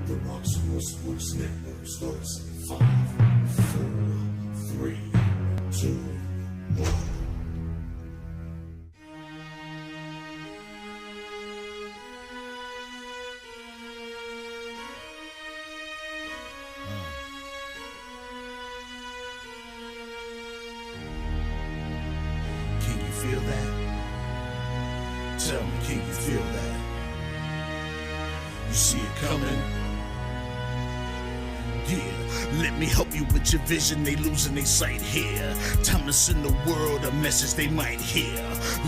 The Rockstar Sports Network starts in 5, 4, 3, 2, 1. Can you feel that? Tell me, can you feel that? You see it coming? Yeah, let me help you with your vision. They losing their sight here. Time to send the world a message they might hear.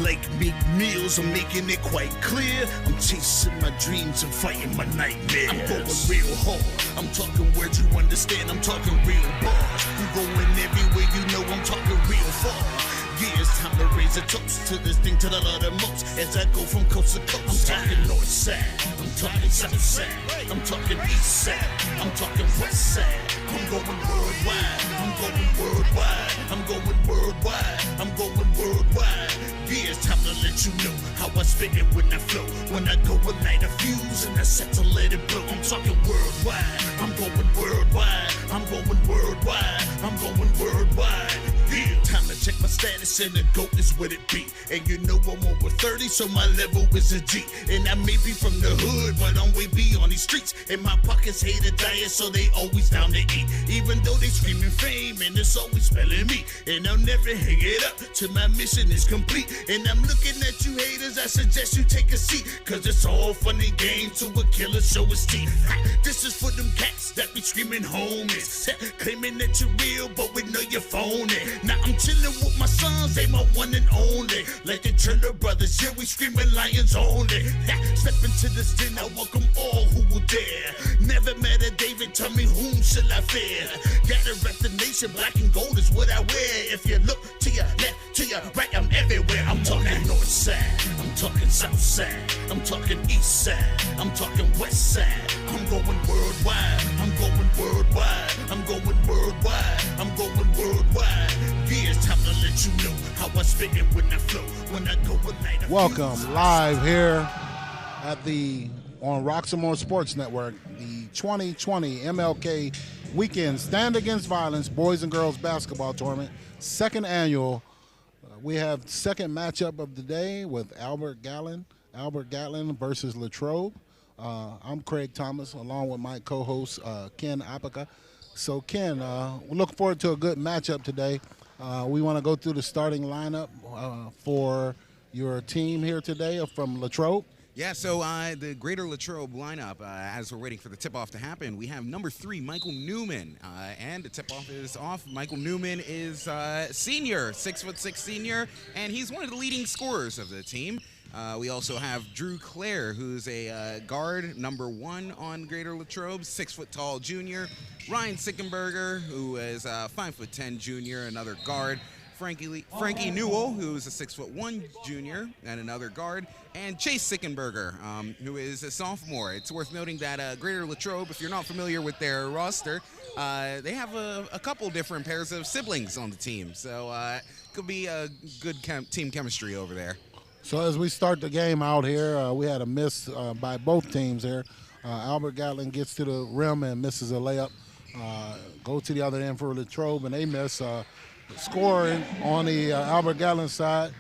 Like Meek Mills, I'm making it quite clear. I'm chasing my dreams and fighting my nightmares. I'm going real hard. I'm talking words you understand. I'm talking real bars. I'm going everywhere you know. I'm talking real far. Yeah, it's time to raise a toast to this thing to the Lord the most as I go from coast to coast. I'm talking north side, I'm talking south side, I'm talking east side, I'm talking west side. I'm going worldwide, I'm going worldwide, I'm going worldwide, I'm going worldwide. Yeah, it's time to let you know how I spit it when I flow. When I go and light a fuse and I set to let it blow. I'm talking worldwide, I'm going worldwide, I'm going worldwide, I'm going worldwide. Yeah, time to check my status and the GOAT is what it be. And you know I'm over 30, so my level is a G. And I may be from the hood, but I'm way beyond these streets. And my pockets hate a diet, so they always down to eat. Even though they screaming fame, and it's always spelling me. And I'll never hang it up till my mission is complete. And I'm looking at you haters, I suggest you take a seat. Cause it's all fun and games to a killer show his teeth. This is for them cats that be screaming homies. Claiming that you're real, but we know you're phony. Now I'm chillin' with my sons, they my one and only. Like the Turner brothers, yeah, we screamin' lions only. Step into this den, I welcome all who will dare. Never met a David, tell me whom shall I fear? Gotta rep the nation, black and gold is what I wear. If you look to your left, to your right, I'm everywhere. I'm talking north side, I'm talking south side, I'm talking east side, I'm talking west side. I'm going worldwide, I'm going worldwide, I'm going worldwide, I'm going worldwide. Yeah, it's time to let you know how I spit it when I flow. When I go with night. Welcome live here at on Rockstar Sports Network, the 2020 MLK Weekend Stand Against Violence Boys and Girls Basketball Tournament, second annual. We have second matchup of the day with Albert Gallatin versus Latrobe. I'm Craig Thomas, along with my co-host Ken Apaka. So Ken, we look forward to a good matchup today. We want to go through the starting lineup for your team here today from Latrobe. Yeah, so the Greater Latrobe lineup, as we're waiting for the tip-off to happen, we have number 3, Michael Newman. And the tip-off is off. Michael Newman is senior, 6'6" senior, and he's one of the leading scorers of the team. We also have Drew Clare, who's a guard, number 1 on Greater Latrobe, 6-foot-tall junior. Ryan Sickenberger, who is a 5'10" junior, another guard. Frankie Newell, who's a 6'1" junior and another guard, and Chase Sickenberger, who is a sophomore. It's worth noting that Greater Latrobe, if you're not familiar with their roster, they have a couple different pairs of siblings on the team, so could be a good team chemistry over there. So as we start the game out here, we had a miss by both teams here. Albert Gallatin gets to the rim and misses a layup. Go to the other end for Latrobe, and they miss. Scoring on the Albert Gallatin side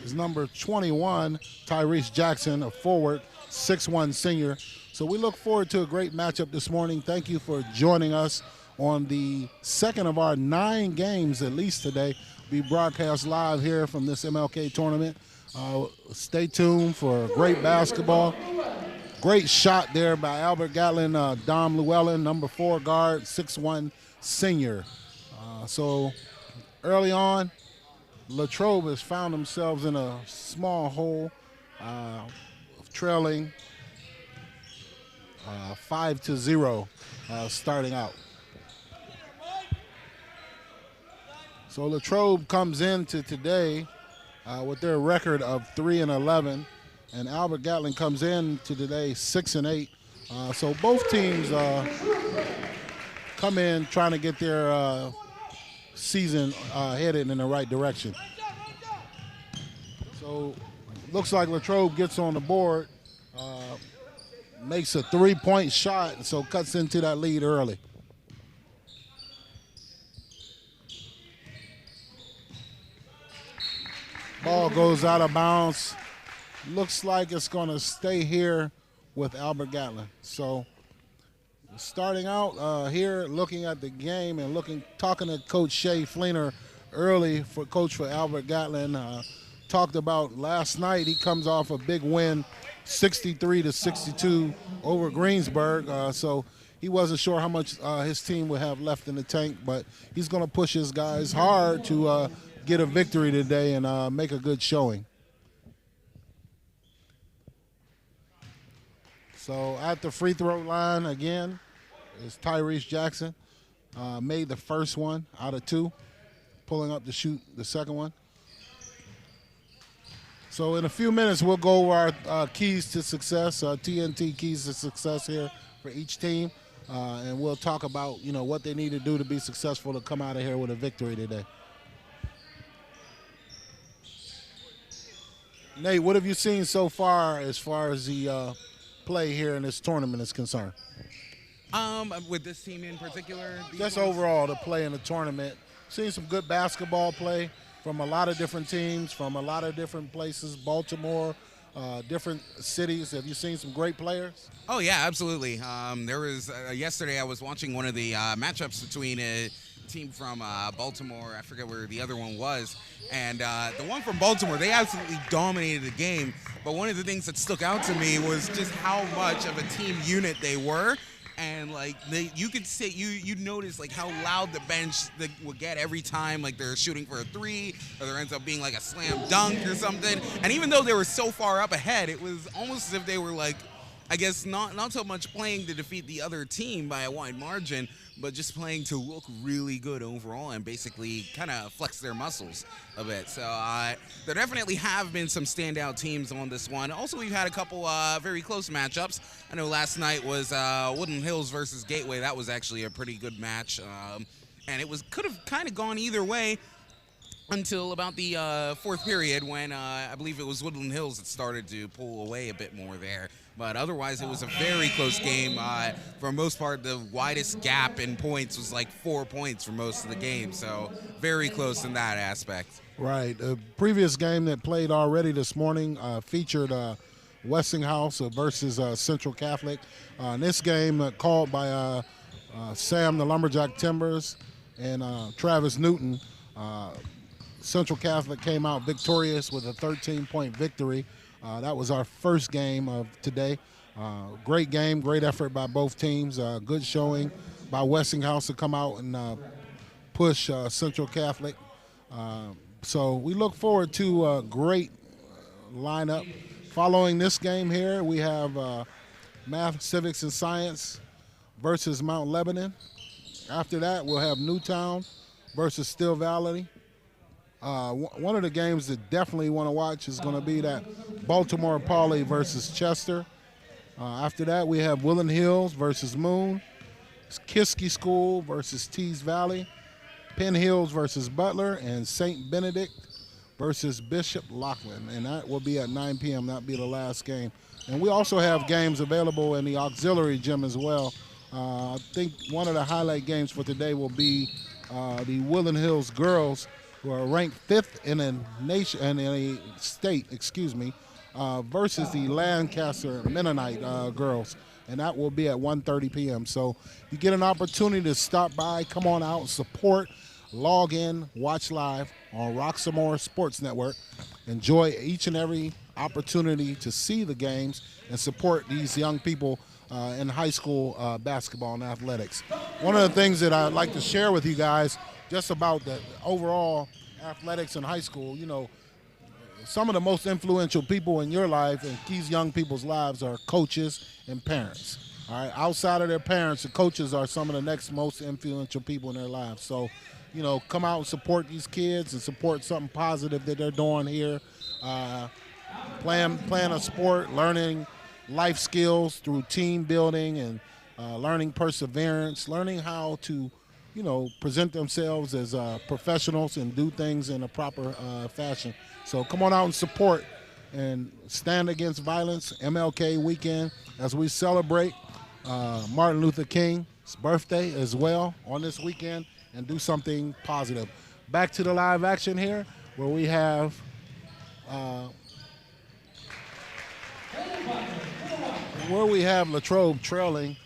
is number 21, Tyrese Jackson, a forward, 6'1" senior. So we look forward to a great matchup this morning. Thank you for joining us on the second of our 9 games, at least today, be broadcast live here from this MLK tournament. Stay tuned for great basketball. Great shot there by Albert Gallatin, Dom Llewellyn, number 4 guard, 6'1" senior. So early on, Latrobe has found themselves in a small hole, trailing 5-0 starting out. So Latrobe comes into today with their record of 3-11, and Albert Gallatin comes in to today 6-8. So both teams come in trying to get their season headed in the right direction. So looks like Latrobe gets on the board. makes a three-point shot, so cuts into that lead early. Ball goes out of bounds. Looks like it's going to stay here with Albert Gallatin. So starting out here, looking at the game and talking to Coach Shea Fleener early for coach for Albert Gallatin. Talked about last night. He comes off a big win, 63-62 over Greensburg. So he wasn't sure how much his team would have left in the tank, but he's going to push his guys hard to get a victory today and make a good showing. So at the free throw line again is Tyrese Jackson. Made the first one out of two, pulling up to shoot the second one. So in a few minutes, we'll go over our keys to success, TNT keys to success here for each team. And we'll talk about, what they need to do to be successful to come out of here with a victory today. Nate, what have you seen so far as the play here in this tournament is concerned? With this team in particular? Just overall, the play in the tournament. Seen some good basketball play from a lot of different teams, from a lot of different places, Baltimore, different cities. Have you seen some great players? Oh, yeah, absolutely. There was yesterday I was watching one of the matchups between a team from Baltimore. I forget where the other one was. And the one from Baltimore, they absolutely dominated the game. But one of the things that stuck out to me was just how much of a team unit they were. And you could say you'd notice how loud the bench would get every time they're shooting for a three, or there ends up being a slam dunk or something. And even though they were so far up ahead, it was almost as if they were I guess not so much playing to defeat the other team by a wide margin, but just playing to look really good overall and basically kind of flex their muscles a bit. So there definitely have been some standout teams on this one. Also, we've had a couple very close matchups. I know last night was Woodland Hills versus Gateway. That was actually a pretty good match, and it could have kind of gone either way until about the fourth period when I believe it was Woodland Hills that started to pull away a bit more there. But otherwise, it was a very close game. For the most part, the widest gap in points was 4 points for most of the game. So very close in that aspect. Right. The previous game that played already this morning featured Westinghouse versus Central Catholic. This game called by Sam the Lumberjack Timbers and Travis Newton. Central Catholic came out victorious with a 13-point victory. That was our first game of today. Great game, great effort by both teams. Good showing by Westinghouse to come out and push Central Catholic. So we look forward to a great lineup. Following this game here, we have Math, Civics, and Science versus Mount Lebanon. After that, we'll have Newtown versus Still Valley. One of the games that definitely want to watch is going to be that Baltimore Poly versus Chester. After that, we have Woodland Hills versus Moon, Kiski School versus Tees Valley, Penn Hills versus Butler, and St. Benedict versus Bishop Lockland. And that will be at 9 p.m. That'll be the last game. And we also have games available in the auxiliary gym as well. I think one of the highlight games for today will be the Woodland Hills girls, who are ranked 5th in a nation and in a state, versus the Lancaster Mennonite girls, and that will be at 1:30 p.m. So you get an opportunity to stop by, come on out, support, log in, watch live on Roxamore Sports Network. Enjoy each and every opportunity to see the games and support these young people in high school basketball and athletics. One of the things that I'd like to share with you guys just about the overall athletics in high school, some of the most influential people in your life and these young people's lives are coaches and parents. All right, outside of their parents, the coaches are some of the next most influential people in their lives. So, come out and support these kids and support something positive that they're doing here. Playing a sport, learning life skills through team building and learning perseverance, learning how to present themselves as professionals and do things in a proper fashion. So come on out and support and stand against violence. MLK weekend. as we celebrate Martin Luther King's birthday as well on this weekend and do something positive. Back to the live action here where we have Latrobe trailing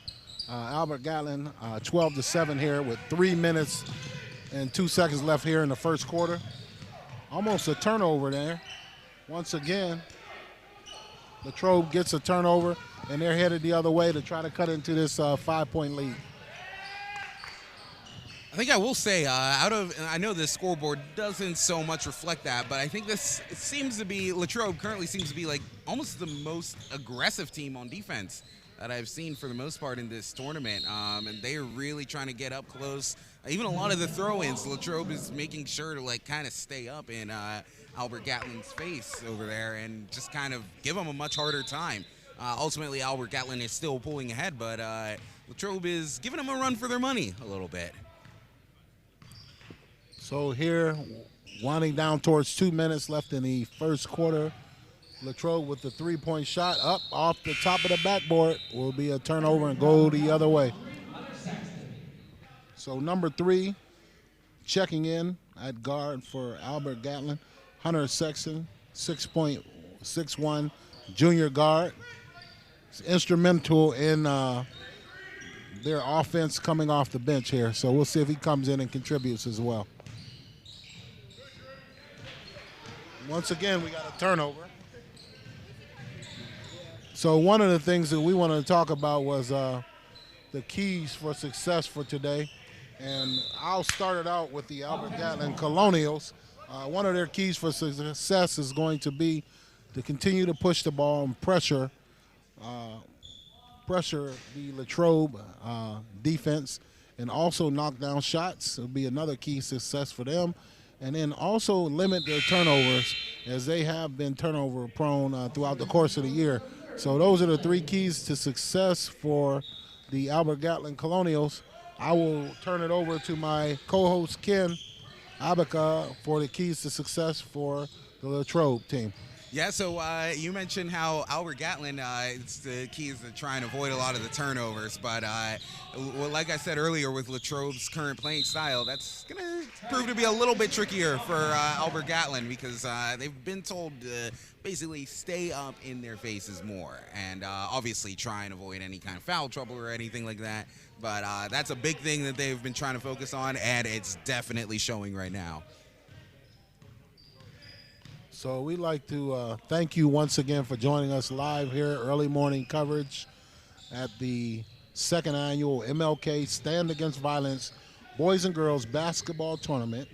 Albert Gallatin 12-7 here with 3 minutes and 2 seconds left here in the first quarter. Almost a turnover there. Once again, Latrobe gets a turnover, and they're headed the other way to try to cut into this 5-point lead. I think I will say, I know the scoreboard doesn't so much reflect that, but I think Latrobe currently seems to be like almost the most aggressive team on defense that I've seen for the most part in this tournament. And they are really trying to get up close. Even a lot of the throw-ins, Latrobe is making sure to like kind of stay up in Albert Gatlin's face over there and just kind of give them a much harder time. Ultimately, Albert Gatlin is still pulling ahead, but Latrobe is giving them a run for their money a little bit. So here, winding down towards 2 minutes left in the first quarter. Latrobe with the 3-point shot up off the top of the backboard will be a turnover and go the other way. So number 3 checking in at guard for Albert Gatlin, Hunter Sexton, 6'6" junior guard. He's instrumental in their offense coming off the bench here. So we'll see if he comes in and contributes as well. Once again, we got a turnover. So one of the things that we wanted to talk about was the keys for success for today. And I'll start it out with the Albert Gatlin Colonials. One of their keys for success is going to be to continue to push the ball and pressure the Latrobe defense and also knock down shots. It'll be another key success for them. And then also limit their turnovers as they have been turnover prone throughout the course of the year. So those are the 3 keys to success for the Albert Gatlin Colonials. I will turn it over to my co-host Ken Abaca for the keys to success for the Latrobe team. Yeah, so you mentioned how Albert Gatlin, it's the key is to try and avoid a lot of the turnovers. But like I said earlier, with Latrobe's current playing style, that's going to prove to be a little bit trickier for Albert Gatlin because they've been told to basically stay up in their faces more and obviously try and avoid any kind of foul trouble or anything like that. But that's a big thing that they've been trying to focus on, and it's definitely showing right now. So we'd like to thank you once again for joining us live here, early morning coverage at the 2nd annual MLK Stand Against Violence Boys and Girls Basketball Tournament,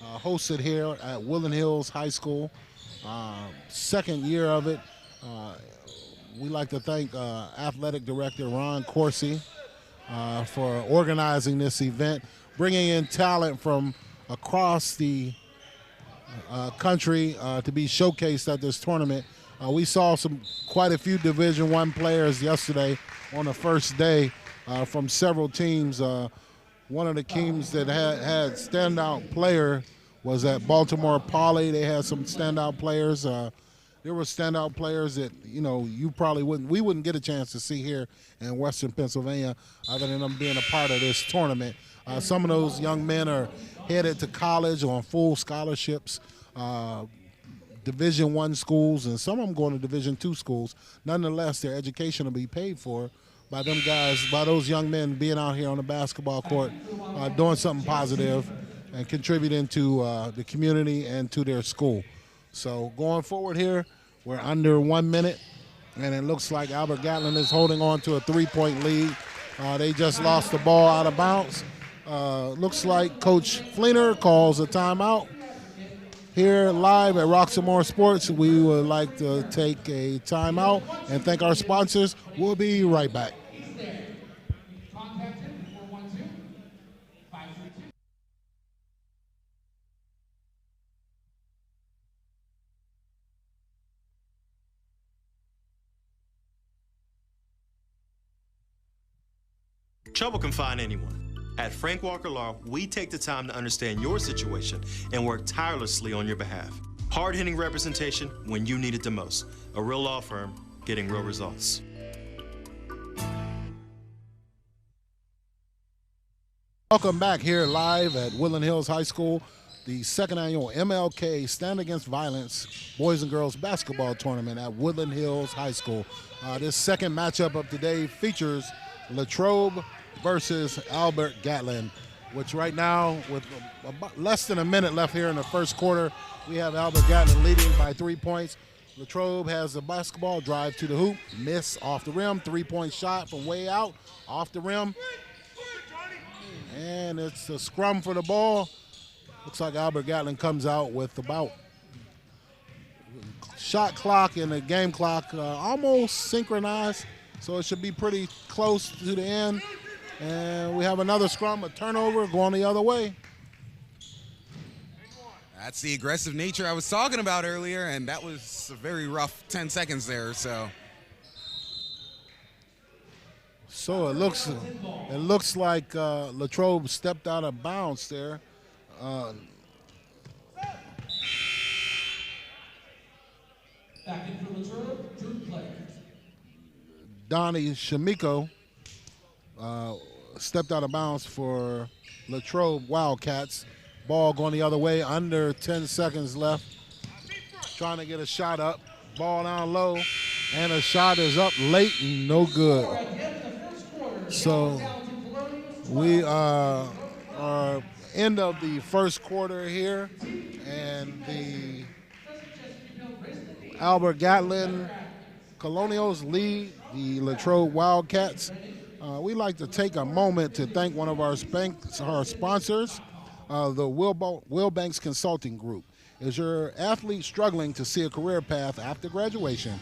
hosted here at Woodland Hills High School. 2nd year of it. We'd like to thank Athletic Director Ron Corsi for organizing this event, bringing in talent from across the country to be showcased at this tournament. We saw quite a few Division I players yesterday on the first day from several teams. One of the teams that had standout player was at Baltimore Poly. They had some standout players. There were standout players that we wouldn't get a chance to see here in Western Pennsylvania, other than them being a part of this tournament. Some of those young men are headed to college on full scholarships, Division I schools, and some of them going to Division II schools. Nonetheless, their education will be paid for by them guys, by those young men being out here on the basketball court, doing something positive and contributing to the community and to their school. So going forward here, we're under 1 minute, and it looks like Albert Gatlin is holding on to a 3-point lead. They just lost the ball out of bounds. Looks like Coach Fleener calls a timeout. Here live at Roxamore Sports, we would like to take a timeout and thank our sponsors. We'll be right back. Trouble can find anyone. At Frank Walker Law, we take the time to understand your situation and work tirelessly on your behalf. Hard-hitting representation when you need it the most. A real law firm getting real results. Welcome back here live at Woodland Hills High School, the second annual MLK Stand Against Violence Boys and Girls Basketball Tournament at Woodland Hills High School. This second matchup of today features Latrobe versus Albert Gallatin, which right now, with about less than a minute left here in the first quarter, we have Albert Gallatin leading by 3 points. Latrobe has the basketball, drive to the hoop, miss off the rim, three-point shot from way out, off the rim. And it's a scrum for the ball. Looks like Albert Gallatin comes out with about shot clock and the game clock almost synchronized, so it should be pretty close to the end. And we have another scrum, a turnover going the other way. That's the aggressive nature I was talking about earlier, and that was a very rough 10 seconds there or so. So it looks like Latrobe stepped out of bounds there. Back in for Latrobe, Drew player. Donnie Shamiko stepped out of bounds for Latrobe Wildcats. Ball going the other way, under 10 seconds left. Trying to get a shot up, ball down low, and a shot is up late and no good. So we are end of the first quarter here, and the Albert Gallatin Colonials lead the Latrobe Wildcats. We'd like to take a moment to thank one of our sponsors, the Wilbanks Consulting Group. Is your athlete struggling to see a career path after graduation?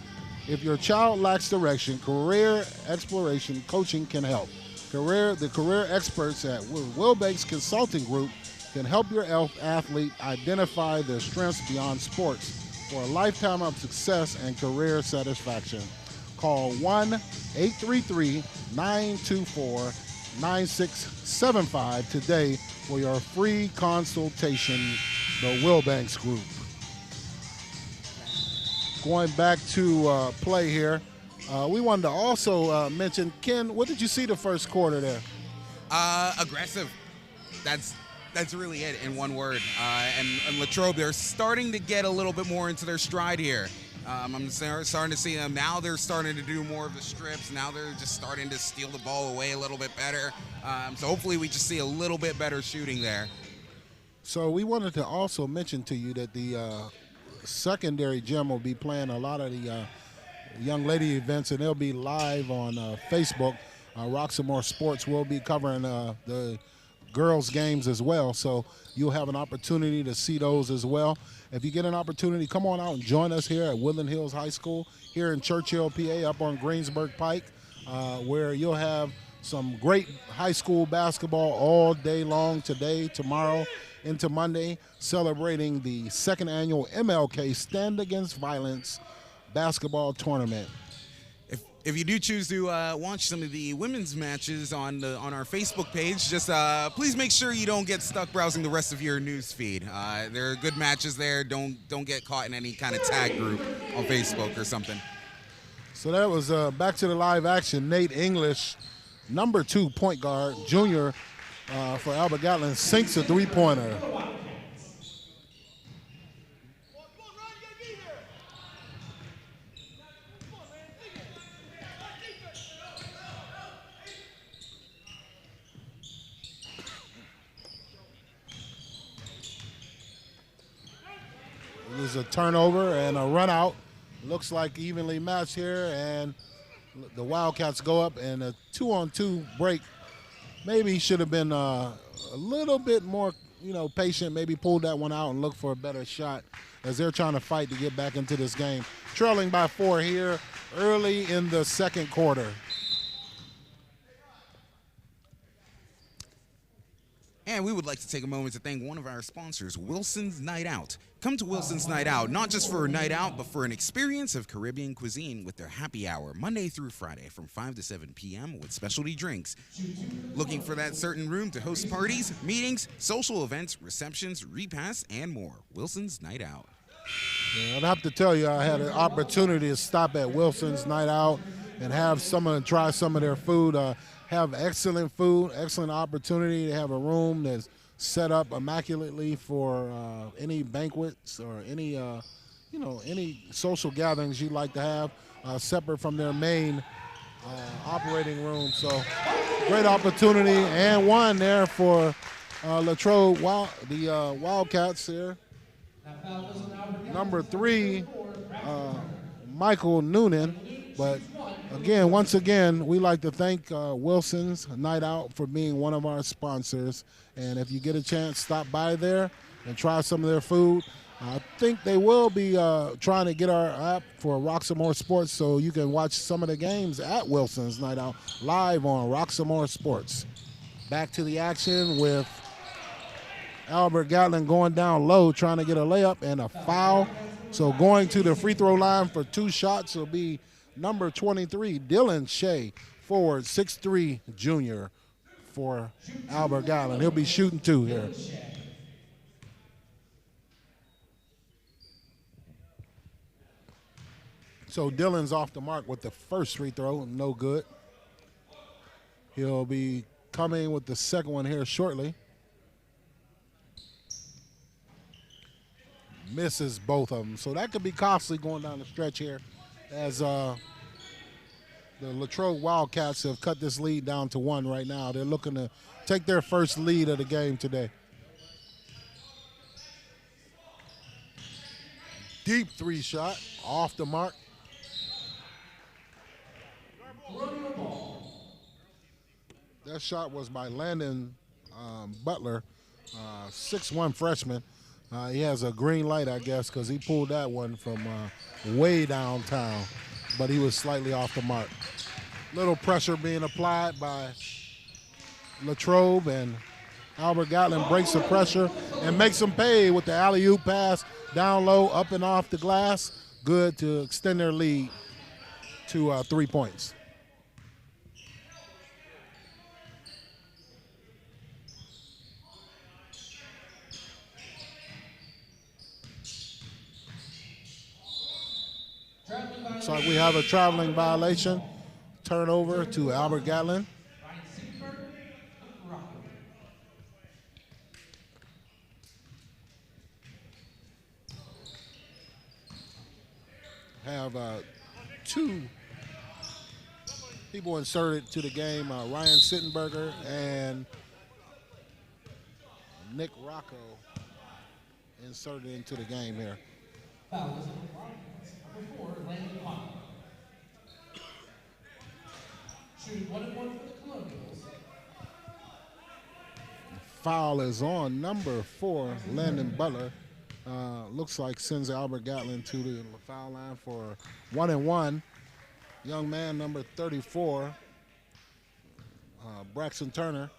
If your child lacks direction, career exploration coaching can help. The career experts at Wilbanks Consulting Group can help your athlete identify their strengths beyond sports for a lifetime of success and career satisfaction. Call 1-833-924-9675 today for your free consultation. The Wilbanks Group. Going back to play here, we wanted to also mention, Ken, what did you see the first quarter there? Aggressive. That's really it in one word. And Latrobe, they're starting to get a little bit more into their stride here. I'm starting to see them. Now they're starting to do more of the strips. Now they're just starting to steal the ball away a little bit better. So hopefully we just see a little bit better shooting there. So we wanted to also mention to you that the secondary gym will be playing a lot of the young lady events, and they'll be live on Facebook. Roxamore Sports will be covering the girls' games as well, so you'll have an opportunity to see those as well. If you get an opportunity, come on out and join us here at Woodland Hills High School here in Churchill, PA, up on Greensburg Pike, where you'll have some great high school basketball all day long today, tomorrow, into Monday, celebrating the second annual MLK Stand Against Violence basketball tournament. If you do choose to watch some of the women's matches on our Facebook page, just please make sure you don't get stuck browsing the rest of your news feed. There are good matches there. Don't get caught in any kind of tag group on Facebook or something. So that was back to the live action. Nate English, number 2 point guard, junior for Albert Gallatin, sinks a three-pointer. There's a turnover and a run out. Looks like evenly matched here, and the Wildcats go up, and a 2-on-2 break. Maybe he should have been a little bit more, patient, maybe pulled that one out and look for a better shot as they're trying to fight to get back into this game. Trailing by 4 here early in the second quarter. And we would like to take a moment to thank one of our sponsors, Wilson's Night Out. Come to Wilson's Night Out, not just for a night out, but for an experience of Caribbean cuisine with their happy hour, Monday through Friday from 5 to 7 p.m. with specialty drinks. Looking for that certain room to host parties, meetings, social events, receptions, repasts, and more. Wilson's Night Out. Yeah, I'd have to tell you, I had an opportunity to stop at Wilson's Night Out and have try some of their food. have excellent food, excellent opportunity to have a room that's set up immaculately for any banquets or any any social gatherings you'd like to have, separate from their main operating room. So great opportunity and one there for Latrobe, the Wildcats here. Number 3, Michael Noonan. But again, once again, we like to thank Wilson's Night Out for being one of our sponsors. And if you get a chance, stop by there and try some of their food. I think they will be trying to get our app for Roxamore Sports so you can watch some of the games at Wilson's Night Out live on Roxamore Sports. Back to the action with Albert Gallatin going down low trying to get a layup and a foul. So going to the free throw line for 2 shots will be number 23, Dylan Shea, forward, 6'3", junior for Albert Gallatin. He'll be shooting 2 here. So Dylan's off the mark with the first free throw, no good. He'll be coming with the second one here shortly. Misses both of them. So that could be costly going down the stretch here as the Latrobe Wildcats have cut this lead down to 1 right now. They're looking to take their first lead of the game today. Deep 3 shot, off the mark. That shot was by Landon Butler, 6'1" freshman. He has a green light, I guess, because he pulled that one from way downtown, but he was slightly off the mark. Little pressure being applied by Latrobe, and Albert Gallatin breaks the pressure and makes him pay with the alley-oop pass down low, up and off the glass. Good to extend their lead to 3 points. Looks like we have a traveling violation. Turnover to Albert Gallatin. Have 2 people inserted to the game, Ryan Sittenberger and Nick Rocco inserted into the game here. Foul is on number 4, Landon Butler. Looks like sends Albert Gallatin to the foul line for 1-1. Young man, number 34, Braxton Turner,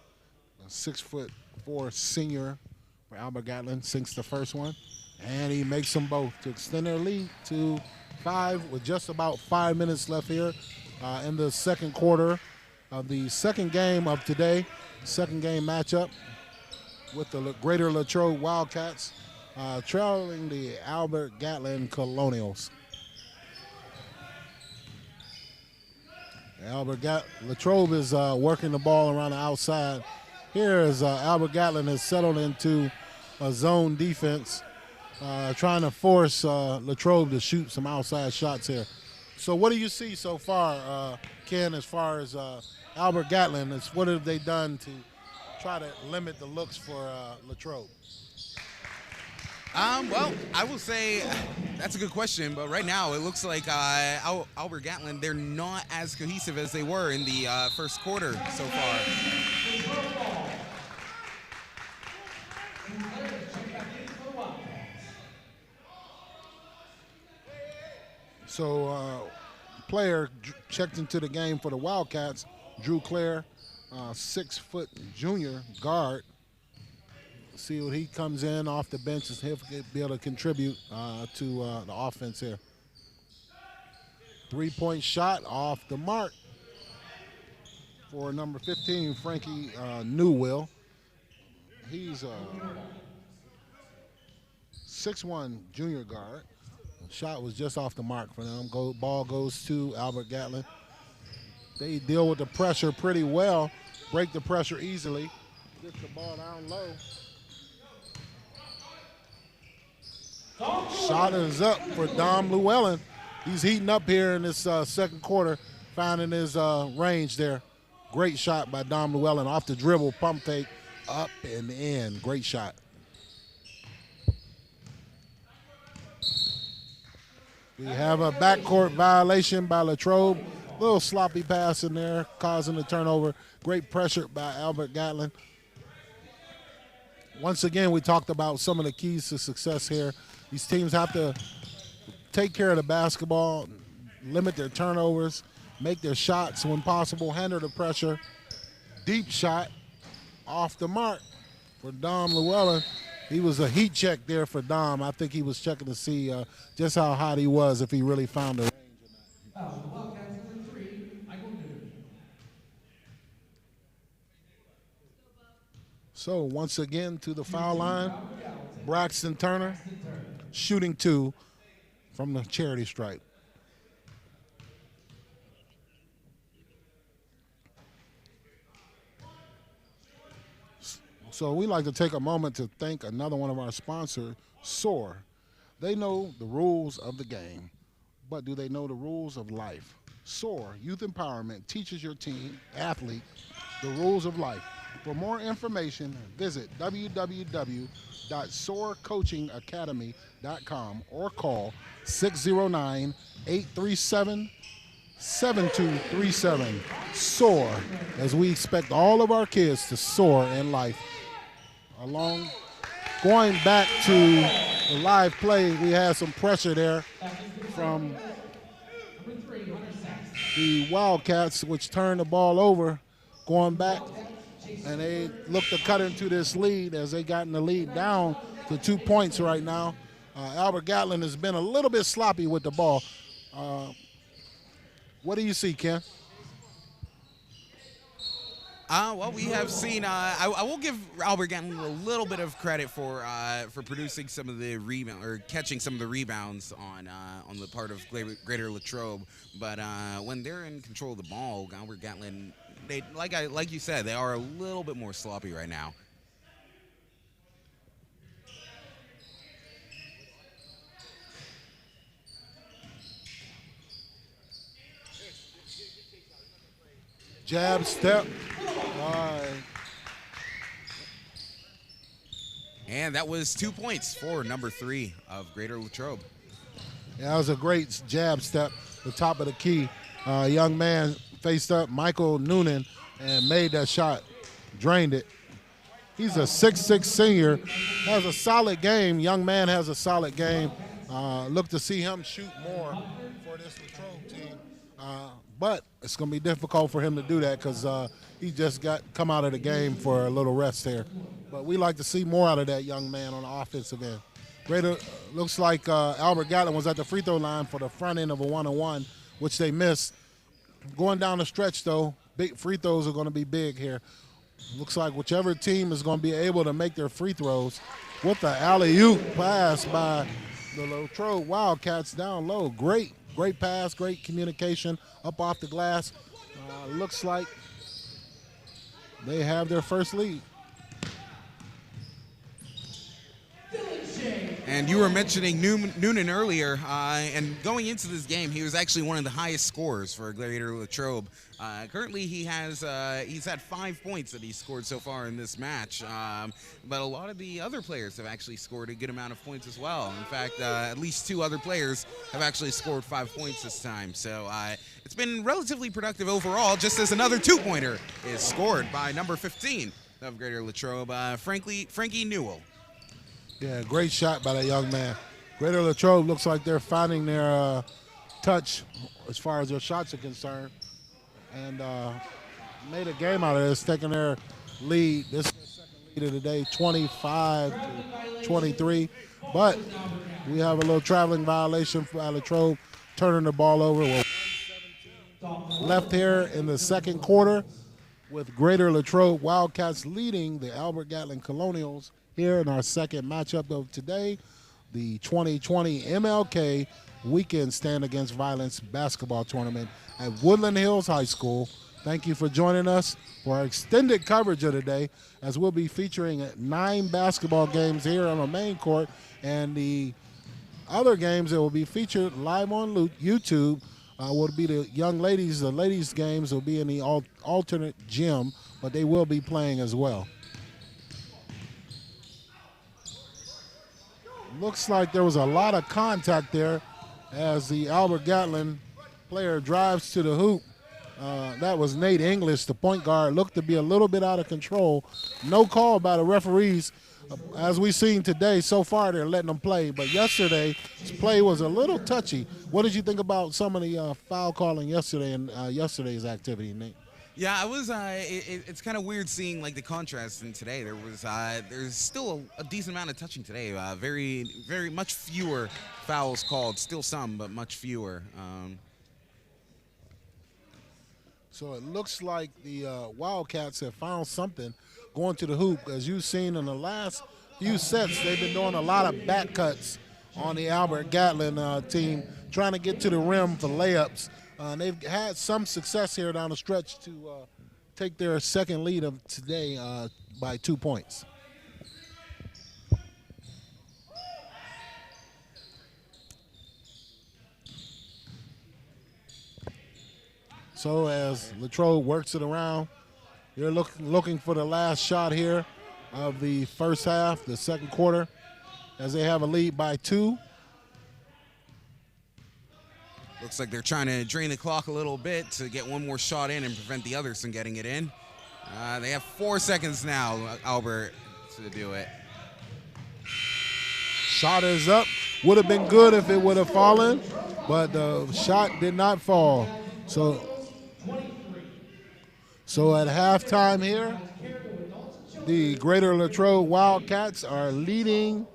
a 6'4" senior for Albert Gallatin, sinks the first one. And he makes them both to extend their lead to 5 with just about 5 minutes left here in the second quarter of the second game of today. Second game matchup with the Greater Latrobe Wildcats trailing the Albert Gallatin Colonials. Latrobe is working the ball around the outside. Here is Albert Gallatin has settled into a zone defense, trying to force Latrobe to shoot some outside shots here. So what do you see so far, Ken, as far as Albert Gallatin? What have they done to try to limit the looks for Latrobe? Well, I will say that's a good question, but right now it looks like Albert Gallatin, they're not as cohesive as they were in the first quarter so far. So player checked into the game for the Wildcats, Drew Clare, 6' junior guard. See what he comes in off the bench and he'll be able to contribute to the offense here. 3-point shot off the mark for number 15, Frankie Newwill. He's a 6'1" junior guard. Shot was just off the mark for them. Ball goes to Albert Gallatin. They deal with the pressure pretty well, break the pressure easily, get the ball down low. Shot is up for Dom Llewellyn. He's heating up here in this second quarter, finding his range there. Great shot by Dom Llewellyn off the dribble, pump fake, up and in. Great shot. We have a backcourt violation by Latrobe. Little sloppy pass in there, causing the turnover. Great pressure by Albert Gallatin. Once again, we talked about some of the keys to success here. These teams have to take care of the basketball, limit their turnovers, make their shots when possible, handle the pressure. Deep shot off the mark for Dom Llewellyn. He was a heat check there for Dom. I think he was checking to see just how hot he was, if he really found the range or not. Wildcats number 3, Michael Newman. So once again to the foul line, Braxton Turner shooting 2 from the charity stripe. So we like to take a moment to thank another one of our sponsors, SOAR. They know the rules of the game, but do they know the rules of life? SOAR, Youth Empowerment, teaches your team, athlete, the rules of life. For more information, visit www.soarcoachingacademy.com or call 609-837-7237. SOAR, as we expect all of our kids to soar in life. Going back to the live play, we had some pressure there from the Wildcats, which turned the ball over, going back, and they look to cut into this lead as they gotten the lead down to 2 points right now. Albert Gallatin has been a little bit sloppy with the ball. What do you see, Ken? Well, we have seen. I will give Albert Gallatin a little bit of credit for producing some of the rebound or catching some of the rebounds on the part of Greater Latrobe. But when they're in control of the ball, Albert Gallatin, they like you said, they are a little bit more sloppy right now. Jab step. And that was 2 points for number 3 of Greater Latrobe. Yeah, that was a great jab step, the top of the key. Young man faced up Michael Noonan and made that shot, drained it. He's a 6'6" senior, has a solid game. Young man has a solid game. Look to see him shoot more for this Latrobe team. But it's going to be difficult for him to do that because he just come out of the game for a little rest there. But we like to see more out of that young man on the offensive end. Greater looks like Albert Gallatin was at the free throw line for the front end of a 1-on-1, which they missed. Going down the stretch, though, big free throws are going to be big here. Looks like whichever team is going to be able to make their free throws with the alley-oop pass by the Latrobe Wildcats down low. Great pass, great communication up off the glass. Looks like they have their first lead. And you were mentioning Noonan earlier, and going into this game, he was actually one of the highest scorers for Greater Latrobe. Currently, he's had 5 points that he's scored so far in this match, but a lot of the other players have actually scored a good amount of points as well. In fact, at least 2 other players have actually scored 5 points this time. So it's been relatively productive overall, just as another 2-pointer is scored by number 15 of Greater Latrobe, Frankie Newell. Yeah, great shot by that young man. Greater Latrobe looks like they're finding their touch as far as their shots are concerned, and made a game out of this, taking their lead. This is their second lead of the day, 25-23. But we have a little traveling violation for Latrobe, turning the ball over. We're 1:17 left here in the second quarter, with Greater Latrobe Wildcats leading the Albert Gallatin Colonials here in our second matchup of today, the 2020 MLK weekend Stand Against Violence basketball tournament at Woodland Hills High School. Thank you for joining us for our extended coverage of the day, as we'll be featuring 9 basketball games here on the main court, and the other games that will be featured live on YouTube will be the young ladies. The ladies' games will be in the alternate gym, but they will be playing as well. Looks like there was a lot of contact there as the Albert Gallatin player drives to the hoop. That was Nate English, the point guard. Looked to be a little bit out of control. No call by the referees. As we've seen today, so far they're letting them play. But yesterday's play was a little touchy. What did you think about some of the foul calling yesterday and yesterday's activity, Nate? Yeah, it was. It's kind of weird seeing like the contrast in today. There's still a decent amount of touching today. Very much fewer fouls called. Still some, but much fewer. So it looks like the Wildcats have found something going to the hoop. As you've seen in the last few sets, they've been doing a lot of back cuts on the Albert Gallatin team, trying to get to the rim for layups. They've had some success here down the stretch to take their second lead of today by 2 points. So as Latrobe works it around, you're looking for the last shot here of the first half, the second quarter, as they have a lead by 2. Looks like they're trying to drain the clock a little bit to get one more shot in and prevent the others from getting it in. They have 4 seconds now, Albert, to do it. Shot is up. Would have been good if it would have fallen, but the shot did not fall. So at halftime here, the Greater Latrobe Wildcats are leading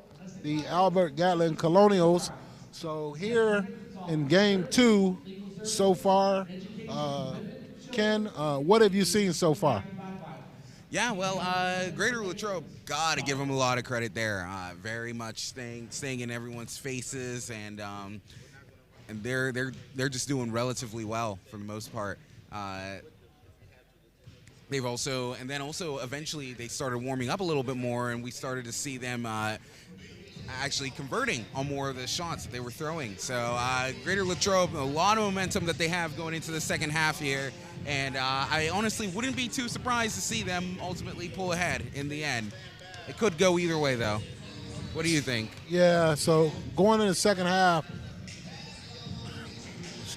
the Albert Gallatin Colonials. So here in game 2 so far, Ken, what have you seen so far? Yeah, well, Greater Latrobe, gotta give them a lot of credit there. Very much staying in everyone's faces, and they're just doing relatively well for the most part. They've also, and then also eventually they started warming up a little bit more, and we started to see them actually converting on more of the shots that they were throwing. So Greater Latrobe, a lot of momentum that they have going into the second half here, and I honestly wouldn't be too surprised to see them ultimately pull ahead in the end. It could go either way, though. What do you think? Yeah, so going in the second half,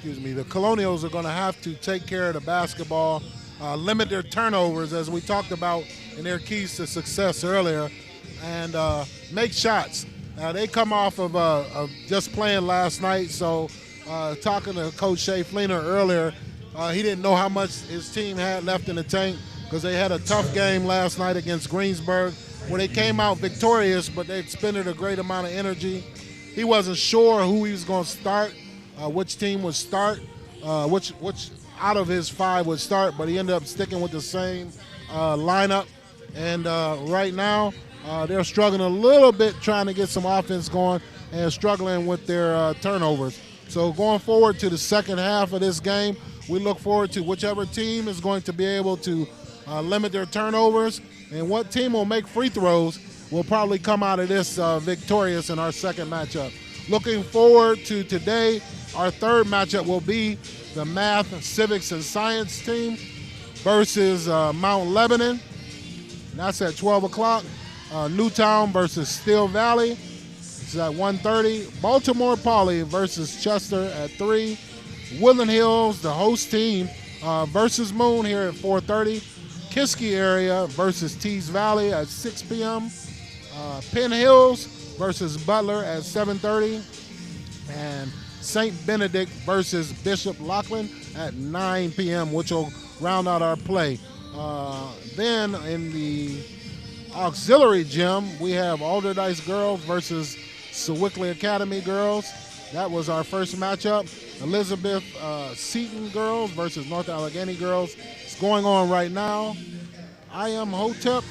the Colonials are going to have to take care of the basketball, limit their turnovers, as we talked about in their keys to success earlier, and make shots. They come off of just playing last night, so talking to Coach Shea Fleener earlier, he didn't know how much his team had left in the tank because they had a tough game last night against Greensburg where they came out victorious, but they expended a great amount of energy. He wasn't sure who he was going to start, which team would start, which out of his 5 would start, but he ended up sticking with the same lineup. And right now, they're struggling a little bit trying to get some offense going and struggling with their turnovers. So going forward to the second half of this game, we look forward to whichever team is going to be able to limit their turnovers, and what team will make free throws will probably come out of this victorious in our second matchup. Looking forward to today, our third matchup will be the Math, Civics, and Science team versus Mount Lebanon. And that's at 12 o'clock. Newtown versus Steel Valley. It's at 1:30. Baltimore Poly versus Chester at 3. Woodland Hills, the host team, versus Moon here at 4:30. Kiski area versus Tees Valley at 6 p.m. Penn Hills versus Butler at 7:30. And St. Benedict versus Bishop Lachlan at 9 p.m., which will round out our play. Then in the auxiliary gym, we have Alderdice girls versus Sewickley Academy girls. That was our first matchup. Elizabeth Seton girls versus North Allegheny girls. It's going on right now. I Am Hotep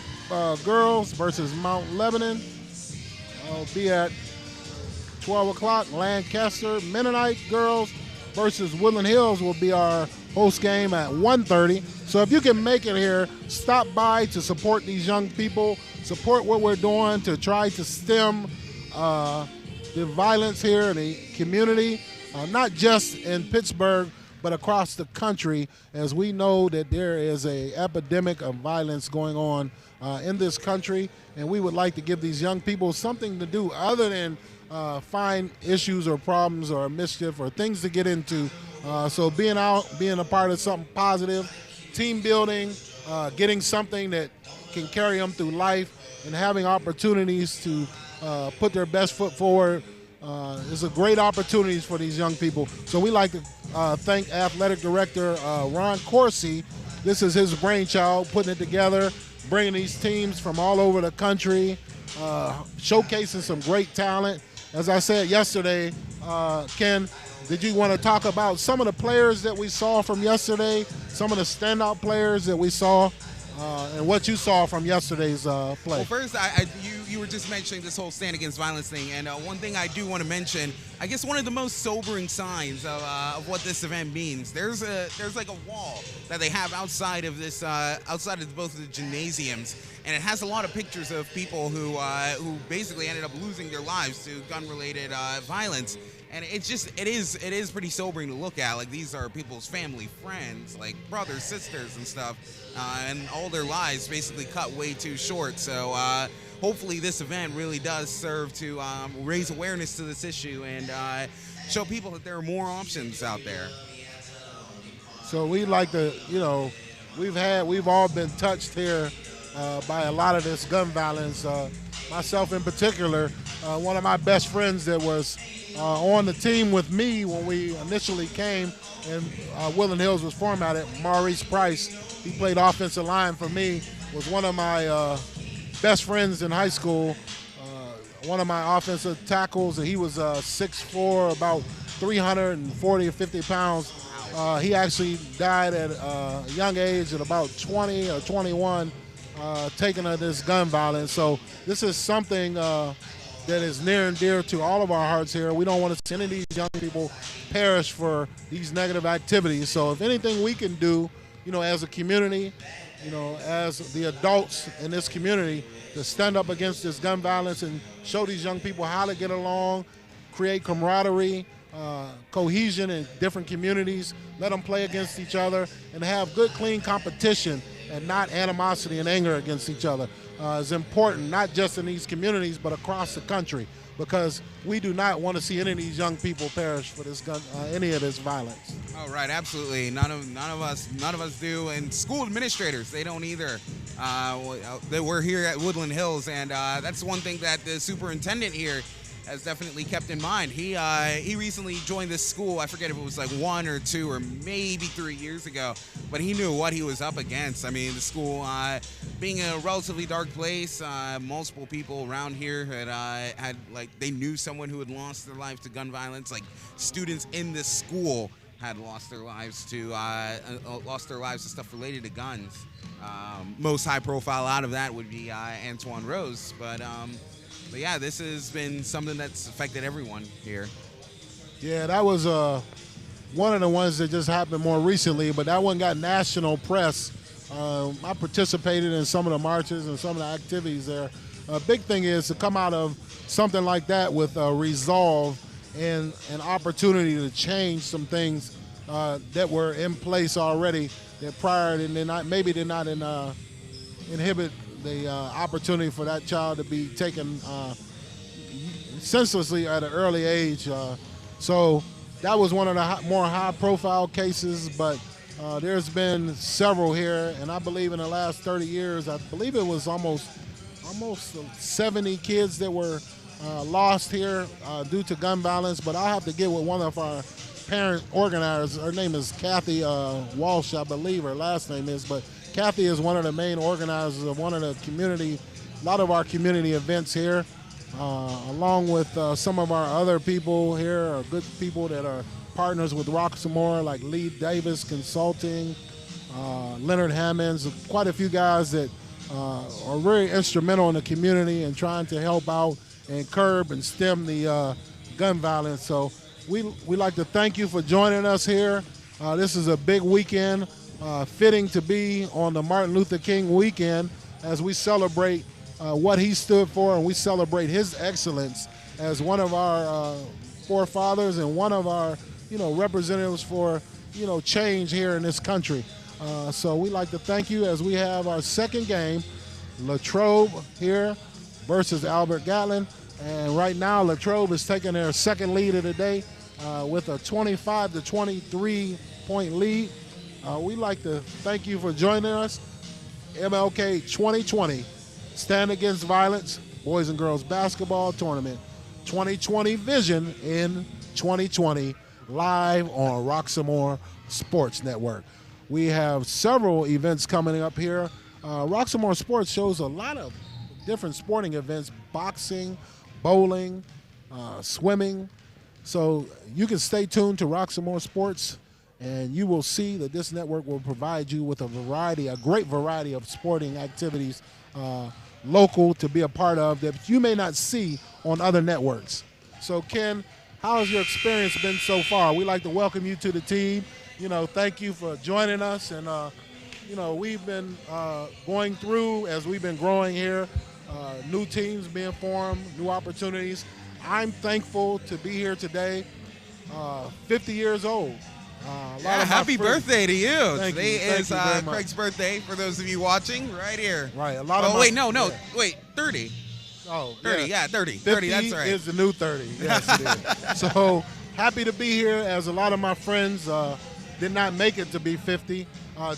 girls versus Mount Lebanon. I'll be at 12 o'clock, Lancaster Mennonite girls versus Woodland Hills will be our host game at 1:30. So if you can make it here, stop by to support these young people, support what we're doing to try to stem the violence here in the community, not just in Pittsburgh, but across the country, as we know that there is an epidemic of violence going on in this country, and we would like to give these young people something to do other than find issues or problems or mischief or things to get into. So being out, being a part of something positive, team building, getting something that can carry them through life, and having opportunities to put their best foot forward is a great opportunities for these young people. So we like to thank Athletic Director Ron Corsi. This is his brainchild, putting it together, bringing these teams from all over the country, showcasing some great talent. As I said yesterday, Ken, did you want to talk about some of the players that we saw from yesterday, some of the standout players that we saw, and what you saw from yesterday's play? Well, first, you were just mentioning this whole Stand Against Violence thing, and one thing I do want to mention, I guess one of the most sobering signs of what this event means, there's like a wall that they have outside of this, outside of both of the gymnasiums, and it has a lot of pictures of people who basically ended up losing their lives to gun-related violence. And it is pretty sobering to look at. Like, these are people's family, friends, like brothers, sisters, and stuff, and all their lives basically cut way too short. So hopefully this event really does serve to raise awareness to this issue and show people that there are more options out there. So we like to, we've all been touched here by a lot of this gun violence. Myself in particular, one of my best friends that was on the team with me when we initially came and Woodland Hills was formatted, Maurice Price, he played offensive line for me, was one of my best friends in high school, one of my offensive tackles, and he was 6'4", about 340 or 50 pounds. He actually died at a young age at about 20 or 21, taking of this gun violence. So this is something that is near and dear to all of our hearts here. We don't want to see any of these young people perish for these negative activities. So if anything we can do, as a community, as the adults in this community, to stand up against this gun violence and show these young people how to get along, create camaraderie, cohesion in different communities, let them play against each other, and have good, clean competition and not animosity and anger against each other is important, not just in these communities, but across the country, because we do not want to see any of these young people perish for this gun, any of this violence. Oh, right, absolutely. None of us do, and school administrators, they don't either. We're here at Woodland Hills, and that's one thing that the superintendent here has definitely kept in mind. He recently joined this school. I forget if it was like 1 or 2 or maybe 3 years ago, but he knew what he was up against. I mean, the school being a relatively dark place, multiple people around here had they knew someone who had lost their life to gun violence. Like, students in this school had lost their lives to stuff related to guns. Most high profile out of that would be Antoine Rose, but yeah, this has been something that's affected everyone here. Yeah, that was one of the ones that just happened more recently, but that one got national press. I participated in some of the marches and some of the activities there. A big thing is to come out of something like that with resolve and an opportunity to change some things that were in place already that prior did not inhibit the opportunity for that child to be taken senselessly at an early age. So that was one of the more high-profile cases, but there's been several here, and I believe in the last 30 years, I believe it was almost 70 kids that were lost here due to gun violence. But I'll have to get with one of our parent organizers. Her name is Kathy Walsh, I believe her last name is, but Kathy is one of the main organizers of one of the a lot of our community events here, along with some of our other people here, are good people that are partners with Roxamore, like Lee Davis Consulting, Leonard Hammonds, quite a few guys that are very instrumental in the community and trying to help out and curb and stem the gun violence. So we like to thank you for joining us here. This is a big weekend, fitting to be on the Martin Luther King weekend as we celebrate what he stood for, and we celebrate his excellence as one of our forefathers and one of our, representatives for, change here in this country. So we like to thank you as we have our second game, Latrobe here versus Albert Gallatin. And right now, Latrobe is taking their second lead of the day with a 25-23 point lead. We'd like to thank you for joining us. MLK 2020, Stand Against Violence, Boys and Girls Basketball Tournament, 2020 Vision in 2020, live on Roxamore Sports Network. We have several events coming up here. Roxamore Sports shows a lot of different sporting events, boxing, bowling, swimming. So you can stay tuned to Roxamore Sports, and you will see that this network will provide you with a great variety of sporting activities local to be a part of that you may not see on other networks. So Ken, how has your experience been so far? We'd like to welcome you to the team. Thank you for joining us. And, we've been going through, as we've been growing here, new teams being formed, new opportunities. I'm thankful to be here today, 50 years old. Happy birthday to you. Thank Today you. Thank is you very much. Craig's birthday, for those of you watching, right here. Right, a lot of my- wait, no, yeah. wait, 30. Oh, 30, yeah, 30. 50 30, that's right. is the new 30. Yes, it is. So happy to be here, as a lot of my friends did not make it to be 50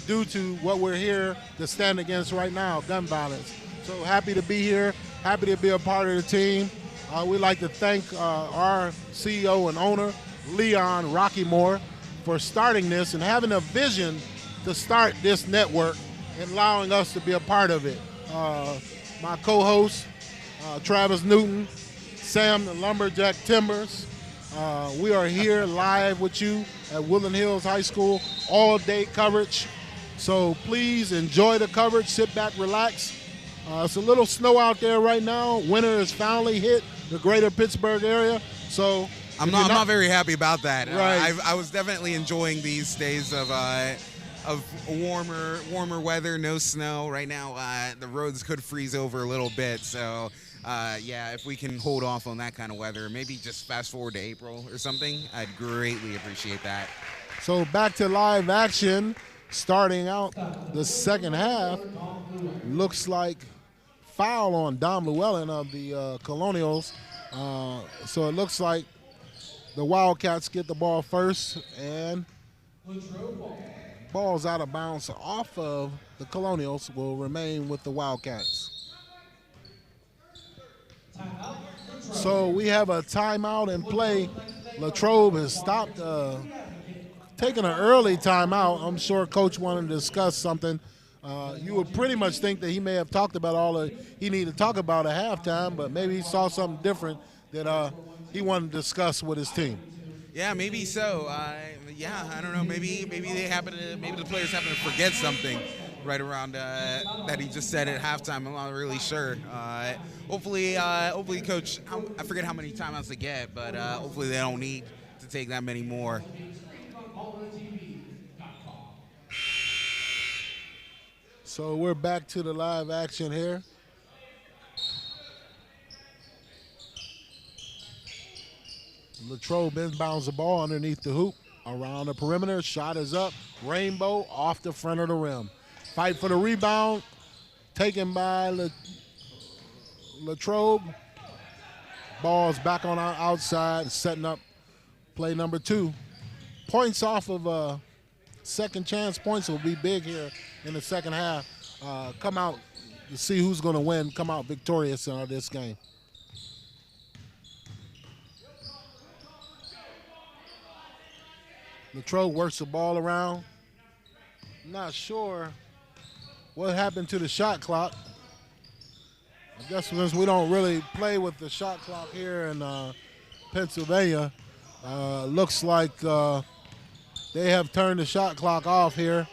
due to what we're here to stand against right now, gun violence. So happy to be here, happy to be a part of the team. We'd like to thank our CEO and owner, Leon Rocky Moore, for starting this and having a vision to start this network and allowing us to be a part of it. My co-host, Travis Newton, Sam the Lumberjack Timbers. We are here live with you at Woodland Hills High School, all-day coverage. So please enjoy the coverage, sit back, relax. It's a little snow out there right now. Winter has finally hit the greater Pittsburgh area. So I'm not very happy about that. Right. I was definitely enjoying these days of warmer weather, no snow. Right now, the roads could freeze over a little bit. So, if we can hold off on that kind of weather, maybe just fast forward to April or something, I'd greatly appreciate that. So back to live action, starting out the second half. Looks like foul on Dom Llewellyn of the Colonials. So it looks like the Wildcats get the ball first, and ball's out of bounds off of the Colonials, will remain with the Wildcats. So we have a timeout in play. Latrobe has stopped, taking an early timeout. I'm sure Coach wanted to discuss something. You would pretty much think that he may have talked about all that he needed to talk about at halftime, but maybe he saw something different that he wanted to discuss with his team. Yeah, maybe so. I don't know. Maybe the players happen to forget something right around that he just said at halftime. I'm not really sure. Hopefully, Coach, I forget how many timeouts they get, but hopefully they don't need to take that many more. So we're back to the live action here. Latrobe inbounds the ball underneath the hoop, around the perimeter. Shot is up. Rainbow off the front of the rim. Fight for the rebound. Taken by Latrobe. Ball's back on our outside, setting up play number 2. Points off of second chance points will be big here in the second half. Come out to see who's going to win, come out victorious in this game. Latrobe works the ball around. Not sure what happened to the shot clock. I guess since we don't really play with the shot clock here in Pennsylvania, looks like they have turned the shot clock off here.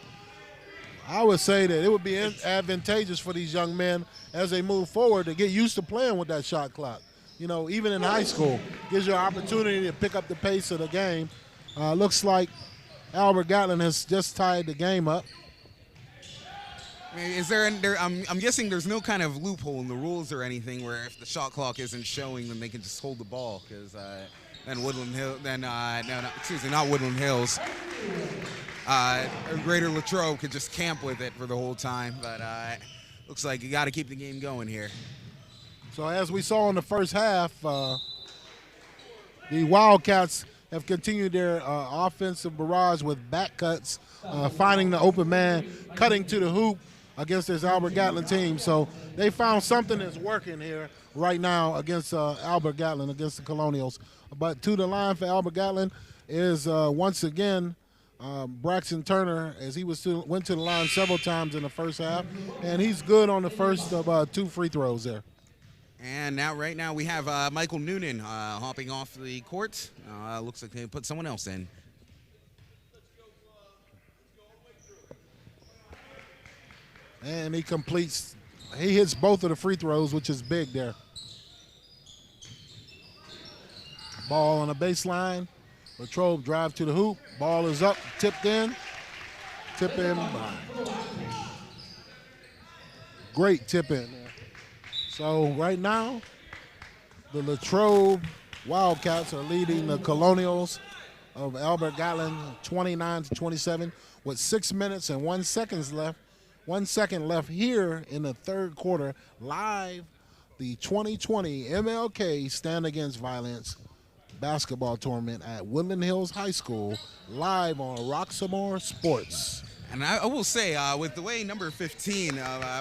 I would say that it would be advantageous for these young men as they move forward to get used to playing with that shot clock. even in high school, gives you an opportunity to pick up the pace of the game. Looks like Albert Gallatin has just tied the game up. Is there? I'm guessing there's no kind of loophole in the rules or anything where if the shot clock isn't showing, then they can just hold the ball because then Woodland Hill, not Woodland Hills. Greater Latrobe could just camp with it for the whole time, but looks like you got to keep the game going here. So as we saw in the first half, the Wildcats have continued their offensive barrage with back cuts, finding the open man, cutting to the hoop against this Albert Gallatin team. So they found something that's working here right now against Albert Gallatin, against the Colonials. But to the line for Albert Gallatin is once again Braxton Turner, as he went to the line several times in the first half, and he's good on the first of 2 free throws there. And right now we have Michael Noonan hopping off the court. Looks like they put someone else in. And he hits both of the free throws, which is big there. Ball on the baseline. Latrobe drive to the hoop. Ball is up, tipped in. Tip in by. Great tip in there. So right now, the Latrobe Wildcats are leading the Colonials of Albert Gallatin 29-27 with 6 minutes and 1 second left. 1 second left here in the third quarter. Live, the 2020 MLK Stand Against Violence basketball tournament at Woodland Hills High School, live on Roxamore Sports. And I will say, with the way number 15,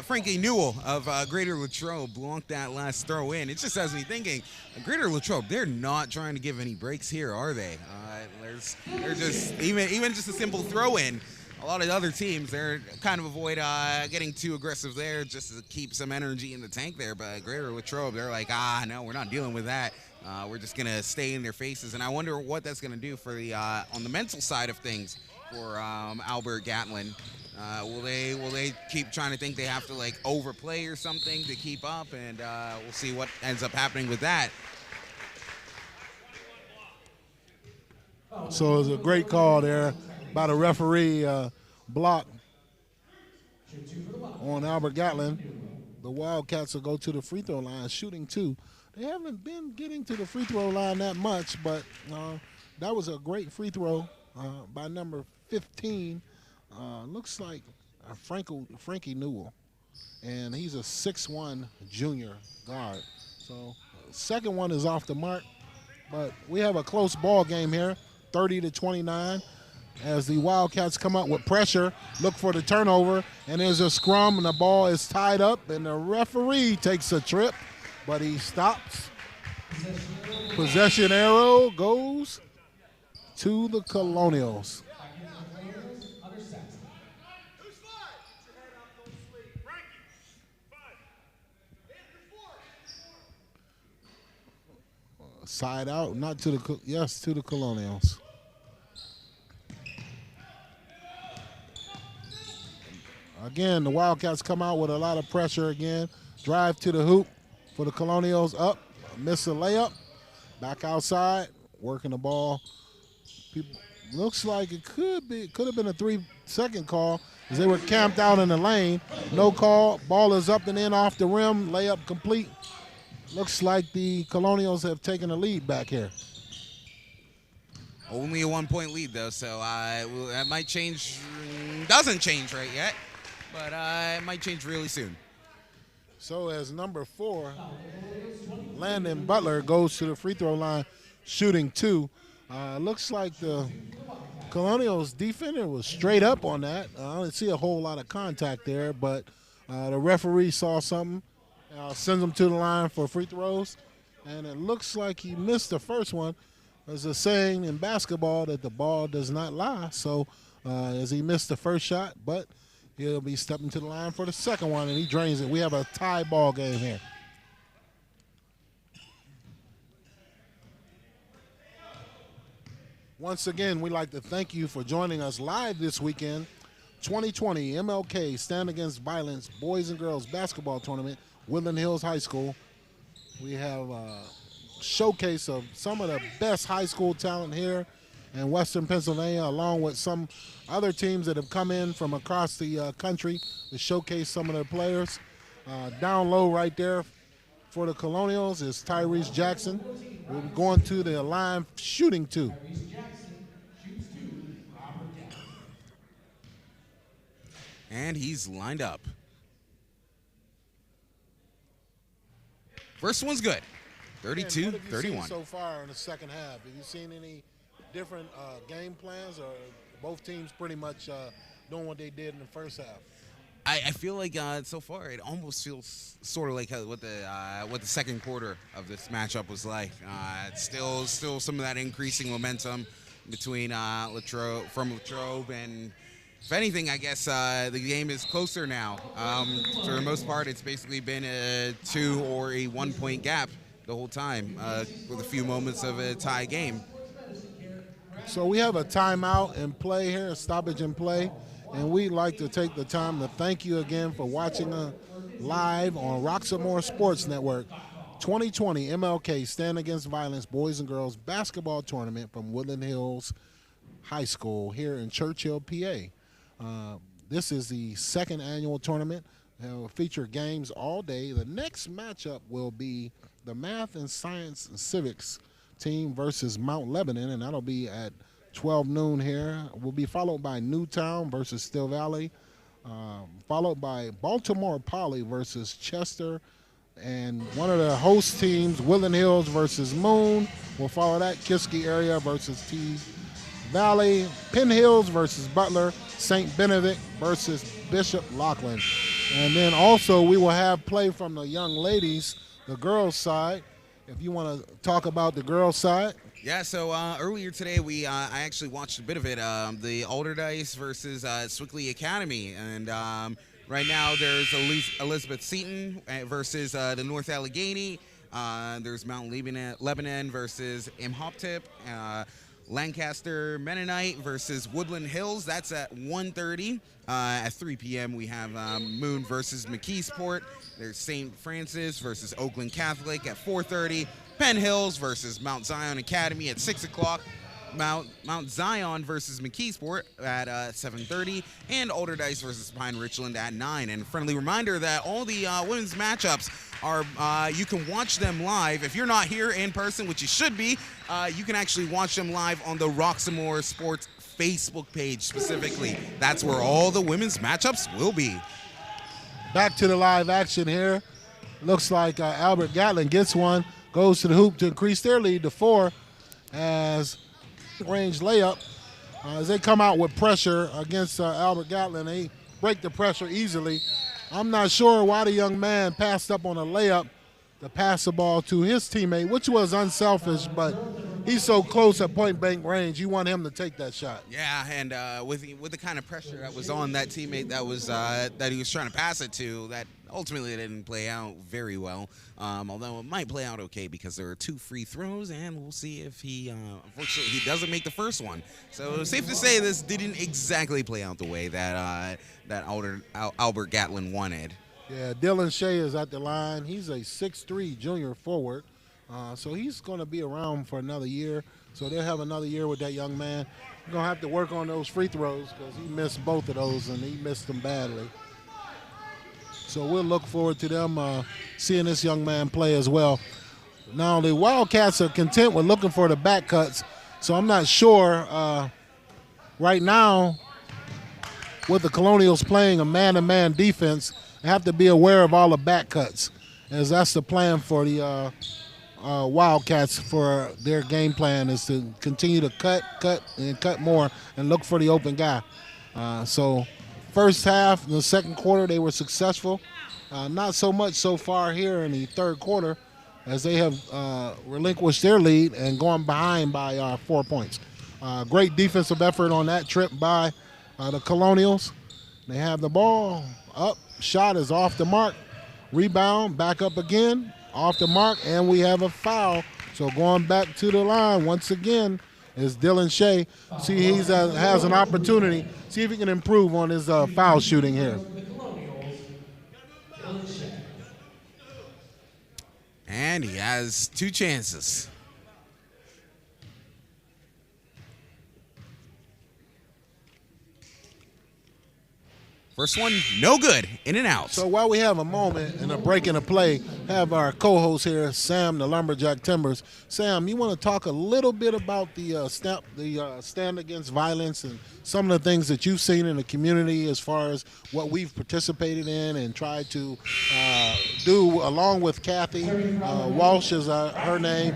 Frankie Newell of Greater Latrobe blocked that last throw in, it just has me thinking, Greater Latrobe, they're not trying to give any breaks here, are they? They're just, even just a simple throw in, a lot of other teams, they're kind of avoid getting too aggressive there just to keep some energy in the tank there. But Greater Latrobe, they're like, no, we're not dealing with that. We're just going to stay in their faces. And I wonder what that's going to do for the on the mental side of things for Albert Gallatin. Will they keep trying to think they have to like overplay or something to keep up? And we'll see what ends up happening with that. So it was a great call there by the referee, block on Albert Gallatin. The Wildcats will go to the free throw line, shooting 2. They haven't been getting to the free throw line that much, but that was a great free throw by number 15. Looks like Frankie Newell, and he's a 6'1" junior guard. So second one is off the mark, but we have a close ball game here, 30-29. As the Wildcats come up with pressure, look for the turnover, and there's a scrum, and the ball is tied up, and the referee takes a trip, but he stops. Possession arrow goes to the Colonials. Side out, not to the, yes, to the Colonials. Again, the Wildcats come out with a lot of pressure again. Drive to the hoop for the Colonials, up, miss a layup, back outside, working the ball. Looks like it could have been a 3-second call as they were camped out in the lane. No call, ball is up and in off the rim, layup complete. Looks like the Colonials have taken a lead back here. Only a 1-point lead though, so that might change. Doesn't change right yet, but it might change really soon. So as number 4, Landon Butler goes to the free throw line, shooting 2. Looks like the Colonials defender was straight up on that. I don't see a whole lot of contact there, but the referee saw something, sends him to the line for free throws, and it looks like he missed the first one. There's a saying in basketball that the ball does not lie, so as he missed the first shot, but he'll be stepping to the line for the second one, and he drains it. We have a tie ball game here. Once again, we'd like to thank you for joining us live this weekend. 2020 MLK Stand Against Violence Boys and Girls Basketball Tournament, Woodland Hills High School. We have showcase of some of the best high school talent here in Western Pennsylvania, along with some other teams that have come in from across the country to showcase some of their players. Down low right there for the Colonials is Tyrese Jackson. We're going to the line shooting 2. And he's lined up. First one's good. What have you 32-31. seen so far in the second half? Have you seen any different game plans, or both teams pretty much doing what they did in the first half? I feel like so far it almost feels sort of like what the second quarter of this matchup was like. It's still some of that increasing momentum between Latrobe and. If anything, I guess the game is closer now. For the most part, it's basically been a 2 or a 1 point gap the whole time, with a few moments of a tie game. So we have a timeout in play here, a stoppage in play, and we'd like to take the time to thank you again for watching live on Roxamore Sports Network. 2020 MLK Stand Against Violence Boys and Girls Basketball Tournament from Woodland Hills High School here in Churchill, PA. This is the second annual tournament. It will feature games all day. The next matchup will be the Math and Science and Civics team versus Mount Lebanon, and that'll be at 12 noon here. Will be followed by Newtown versus Still Valley, followed by Baltimore Poly versus Chester, and one of the host teams, Woodland Hills versus Moon, will follow that. Kiski area versus T Valley, Penn Hills versus Butler, St. Benedict versus Bishop Lockland. And then also we will have play from the young ladies, the girls' side. If you want to talk about the girls' side. Yeah, so earlier today I actually watched a bit of it, the Alderdice versus Swickley Academy. And right now there's Elizabeth Seton versus the North Allegheny. There's Mount Lebanon versus Imhotep. Lancaster Mennonite versus Woodland Hills. That's at 1:30. At 3 p.m. we have Moon versus McKeesport. There's St. Francis versus Oakland Catholic at 4:30. Penn Hills versus Mount Zion Academy at 6 o'clock. Mount Zion versus McKeesport at 7:30, and Alderdice versus Pine Richland at 9. And a friendly reminder that all the women's matchups are you can watch them live. If you're not here in person, which you should be, you can actually watch them live on the Roxamore Sports Facebook page specifically. That's where all the women's matchups will be. Back to the live action here. Looks like Albert Gatlin gets one, goes to the hoop to increase their lead to 4 as range layup. As they come out with pressure against Albert Gatlin, they break the pressure easily. I'm not sure why the young man passed up on a layup to pass the ball to his teammate, which was unselfish, but he's so close at point blank range, you want him to take that shot. Yeah, and with the kind of pressure that was on that teammate that he was trying to pass it to, that ultimately didn't play out very well. Although it might play out okay because there are 2 free throws, and we'll see if he, unfortunately, he doesn't make the first one. So safe to say this didn't exactly play out the way that Albert Gatlin wanted. Yeah, Dylan Shea is at the line. He's a 6'3" junior forward, so he's going to be around for another year. So they'll have another year with that young man. You're going to have to work on those free throws because he missed both of those, and he missed them badly. So we'll look forward to them seeing this young man play as well. Now, the Wildcats are content with looking for the back cuts, so I'm not sure right now with the Colonials playing a man-to-man defense, they have to be aware of all the back cuts, as that's the plan for the Wildcats for their game plan is to continue to cut more and look for the open guy. So first half, in the second quarter, they were successful. Not so much so far here in the third quarter, as they have relinquished their lead and gone behind by 4 points. Great defensive effort on that trip by the Colonials. They have the ball up. Shot is off the mark. Rebound, back up again, off the mark, and we have a foul. So going back to the line once again is Dylan Shea. See, he has an opportunity. See if he can improve on his foul shooting here. And he has 2 chances. First one, no good, in and out. So while we have a moment and a break in the play, have our co-host here, Sam, the Lumberjack Timbers. Sam, you want to talk a little bit about the stand against violence and some of the things that you've seen in the community as far as what we've participated in and tried to do along with Kathy. Walsh is her name.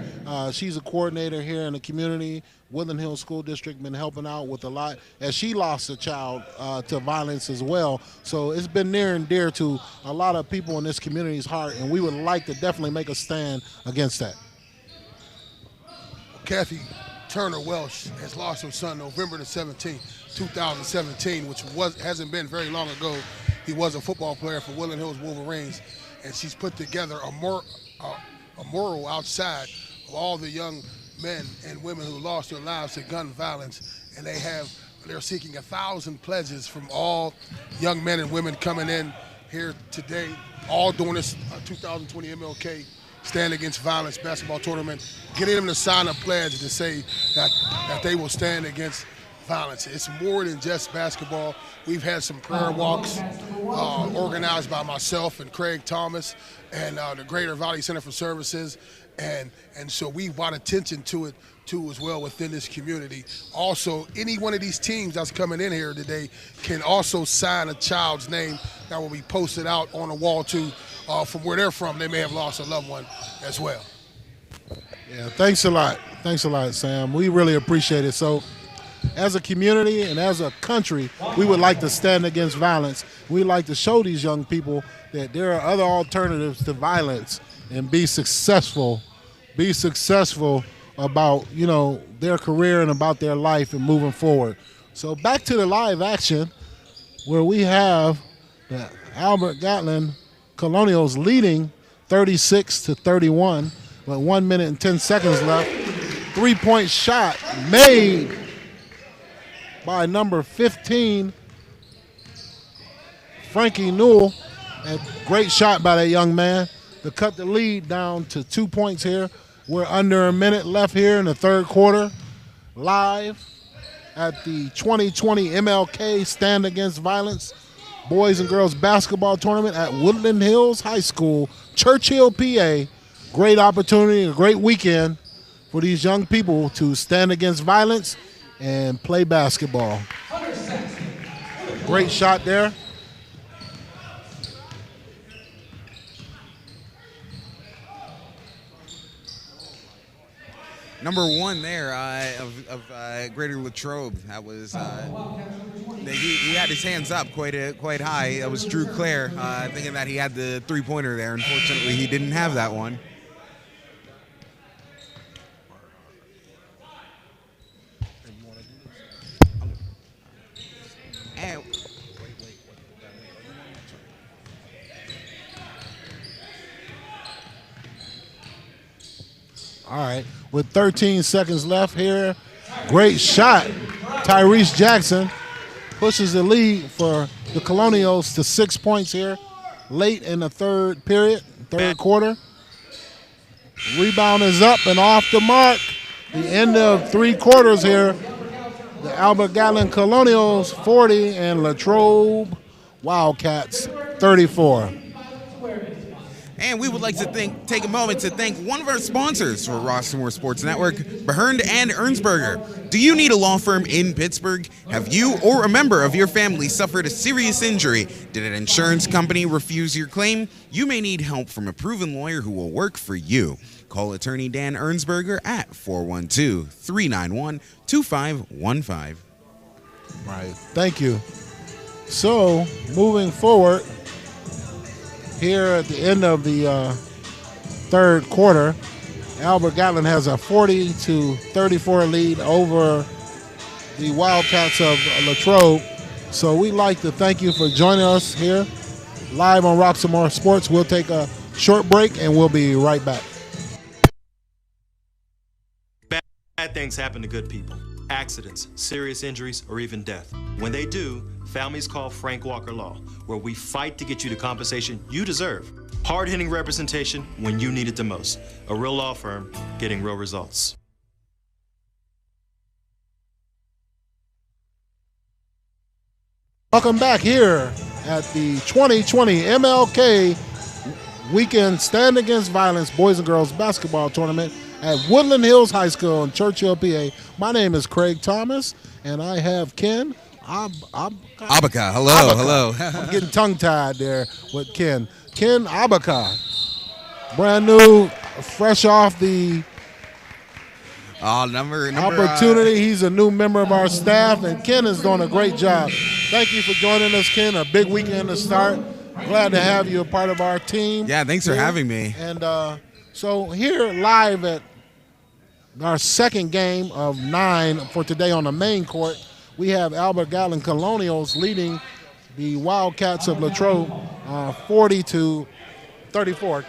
She's a coordinator here in the community. Woodland Hills School District been helping out with a lot as she lost a child to violence as well. So it's been near and dear to a lot of people in this community's heart, and we would like to definitely make a stand against that. Kathy Turner Welsh has lost her son November the 17th, 2017, which hasn't been very long ago. He was a football player for Woodland Hills Wolverines, and she's put together a mural outside of all the young men and women who lost their lives to gun violence, and they're seeking 1,000 pledges from all young men and women coming in here today, all during this 2020 MLK Stand Against Violence basketball tournament, getting them to sign a pledge to say that they will stand against violence. It's more than just basketball. We've had some prayer walks organized by myself and Craig Thomas and the Greater Valley Center for Services. And so we've brought attention to it too as well within this community. Also, any one of these teams that's coming in here today can also sign a child's name that will be posted out on a wall too from where they're from. They may have lost a loved one as well. Yeah, thanks a lot. Thanks a lot, Sam. We really appreciate it. So as a community and as a country, we would like to stand against violence. We'd like to show these young people that there are other alternatives to violence and be successful about, their career and about their life and moving forward. So back to the live action where we have the Albert Gallatin Colonials leading 36-31 with 1 minute and 10 seconds left. 3-point shot made by number 15, Frankie Newell. A great shot by that young man to cut the lead down to 2 points here. We're under a minute left here in the third quarter. Live at the 2020 MLK Stand Against Violence Boys and Girls Basketball Tournament at Woodland Hills High School, Churchill, PA. Great opportunity, a great weekend for these young people to stand against violence and play basketball. Great shot there. Number 1 there of Greater Latrobe. That was he had his hands up quite high. That was Drew Clare, thinking that he had the 3-pointer there. Unfortunately, he didn't have that one. And all right, with 13 seconds left here, great shot. Tyrese Jackson pushes the lead for the Colonials to 6 points here late in the third quarter. Rebound is up and off the mark. The end of 3 quarters here. The Albert Gallatin Colonials 40 and Latrobe Wildcats 34. And we would like to take a moment to thank one of our sponsors for Rossmore Sports Network, Behern and Ernsberger. Do you need a law firm in Pittsburgh? Have you or a member of your family suffered a serious injury? Did an insurance company refuse your claim? You may need help from a proven lawyer who will work for you. Call attorney Dan Ernsberger at 412-391-2515. Right, thank you. So, moving forward, here at the end of the third quarter, Albert Gallatin has a 40-34 lead over the Wildcats of Latrobe. So we'd like to thank you for joining us here live on Roxamore Sports. We'll take a short break and we'll be right back. Bad things happen to good people. Accidents, serious injuries, or even death. When they do, families call Frank Walker Law, where we fight to get you the compensation you deserve. Hard-hitting representation when you need it the most. A real law firm getting real results. Welcome back here at the 2020 MLK Weekend Stand Against Violence Boys and Girls Basketball Tournament at Woodland Hills High School in Churchill, PA. My name is Craig Thomas, and I have Ken Abaca. Hello, Abaca. hello. I'm getting tongue-tied there with Ken. Ken Abaca, brand new, fresh off the number opportunity. He's a new member of our staff, and Ken is doing a great job. Thank you for joining us, Ken. A big weekend to start. Glad to have you a part of our team. Yeah, thanks for having me. And so here live at our second game of 9 for today on the main court, we have Albert Gallatin Colonials leading the Wildcats of Latrobe 40-34.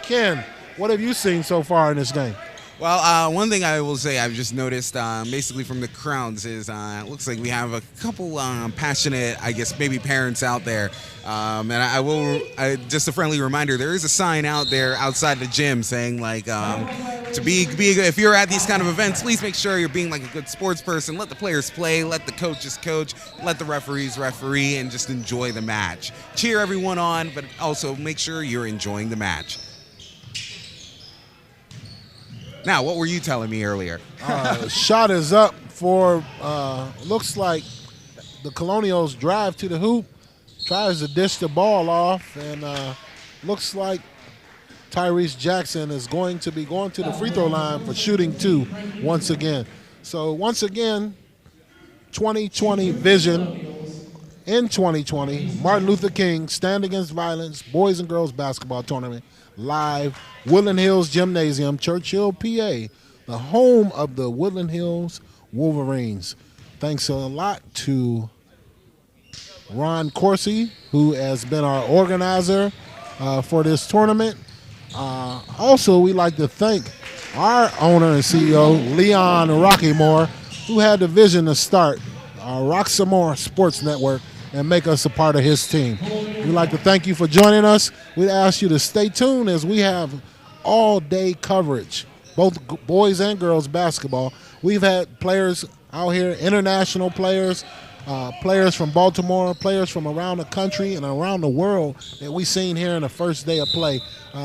Ken, what have you seen so far in this game? Well, one thing I will say I've just noticed basically from the crowds is it looks like we have a couple passionate, I guess, maybe parents out there. And just a friendly reminder, there is a sign out there outside the gym saying, like, to be if you're at these kind of events, please make sure you're being like a good sports person. Let the players play, let the coaches coach, let the referees referee, and just enjoy the match. Cheer everyone on, but also make sure you're enjoying the match. Now, what were you telling me earlier? Shot is up for, looks like the Colonials drive to the hoop, tries to dish the ball off, and looks like Tyrese Jackson is going to be going to the free throw line for shooting 2 once again. So once again, 2020 vision in 2020, Martin Luther King Stand Against Violence Boys and Girls Basketball Tournament. Live, Woodland Hills Gymnasium, Churchill, PA, the home of the Woodland Hills Wolverines. Thanks a lot to Ron Corsi, who has been our organizer for this tournament. Also, we'd like to thank our owner and CEO, Leon Rockymore, who had the vision to start Roxamore Sports Network and make us a part of his team. We'd like to thank you for joining us. We'd ask you to stay tuned as we have all-day coverage, both boys and girls basketball. We've had players out here, international players, players from Baltimore, players from around the country and around the world that we've seen here in the first day of play.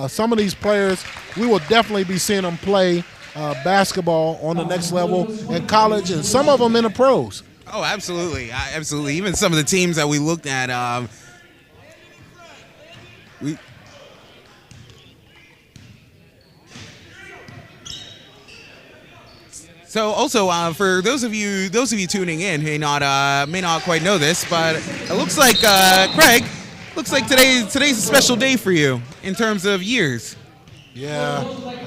Some of these players, we will definitely be seeing them play basketball on the next level in college, and some of them in the pros. Oh, absolutely. Absolutely. Even some of the teams that we looked at, So also for those of you tuning in may not quite know this, but it looks like Craig, looks like today's a special day for you in terms of years. Yeah,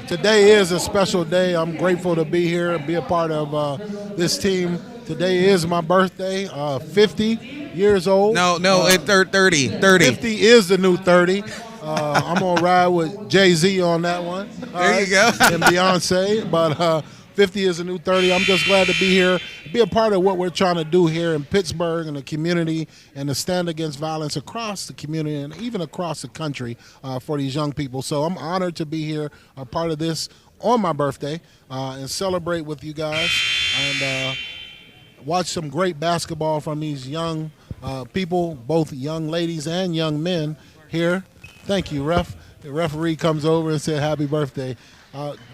today is a special day. I'm grateful to be here, be a part of this team. Today is my birthday, 50 years old. No, 30. 50 is the new 30. I'm going to ride with Jay-Z on that one. There you go. And Beyonce, but 50 is a new 30. I'm just glad to be here, be a part of what we're trying to do here in Pittsburgh and the community and to stand against violence across the community and even across the country for these young people. So I'm honored to be here, a part of this on my birthday and celebrate with you guys and watch some great basketball from these young people, both young ladies and young men here. Thank you, ref. The referee comes over and said happy birthday.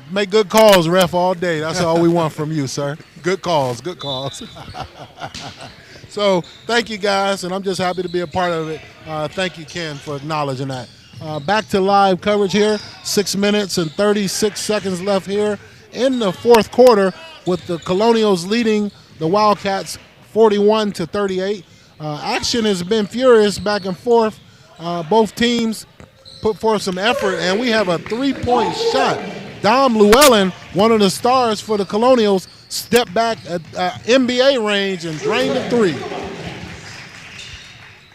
Make good calls, ref, all day. That's all we want from you, sir. Good calls, good calls. So thank you, guys, and I'm just happy to be a part of it. Thank you, Ken, for acknowledging that. Back to live coverage here. 6 minutes and 36 seconds left here in the fourth quarter with the Colonials leading the Wildcats 41-38. Action has been furious back and forth. Both teams put forth some effort, and we have a three-point shot. Dom Llewellyn, one of the stars for the Colonials, stepped back at NBA range and drained the three.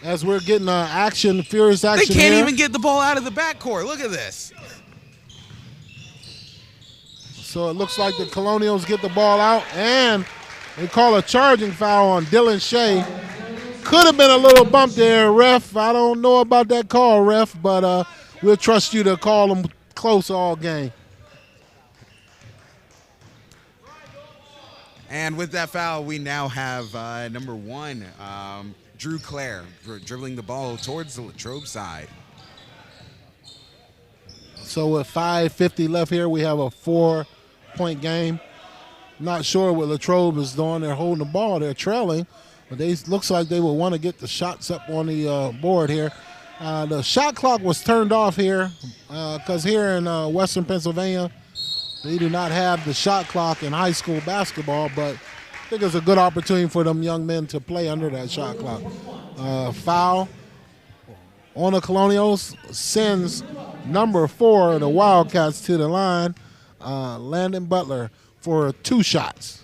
As we're getting furious action They can't here. even get the ball out of the backcourt. Look at this. So it looks like the Colonials get the ball out, and they call a charging foul on Dylan Shea. Could have been a little bump there, ref. I don't know about that call, ref, but we'll trust you to call them close all game. And with that foul, we now have number 1, Drew Clare, dribbling the ball towards the Latrobe side. So with 5:50 left here, we have a 4-point game. Not sure what Latrobe is doing. They're holding the ball. They're trailing, but they looks like they will want to get the shots up on the board here. The shot clock was turned off here because here in Western Pennsylvania, they do not have the shot clock in high school basketball, but I think it's a good opportunity for them young men to play under that shot clock. Foul on the Colonials sends number 4 of the Wildcats to the line, Landon Butler, for 2 shots.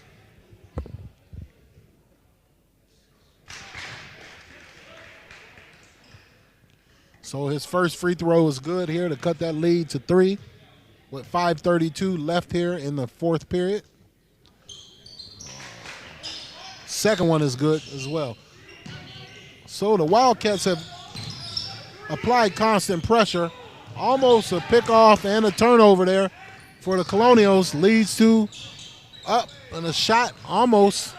So his first free throw is good here to cut that lead to 3 with 5:32 left here in the 4th period. Second one is good as well. So the Wildcats have applied constant pressure, almost a pickoff and a turnover there for the Colonials, leads to up and a shot almost.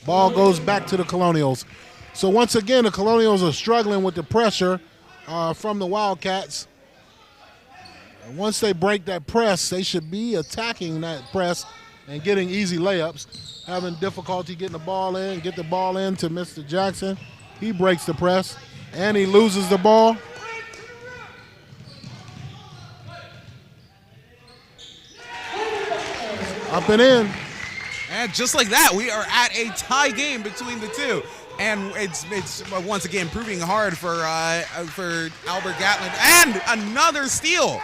Ball goes back to the Colonials. So once again, the Colonials are struggling with the pressure from the Wildcats. And once they break that press, they should be attacking that press and getting easy layups. Having difficulty getting the ball in, get the ball in to Mr. Jackson. He breaks the press and he loses the ball. Up and in. And just like that, we are at a tie game between the two. And it's once again proving hard for Albert Gallatin. And another steal.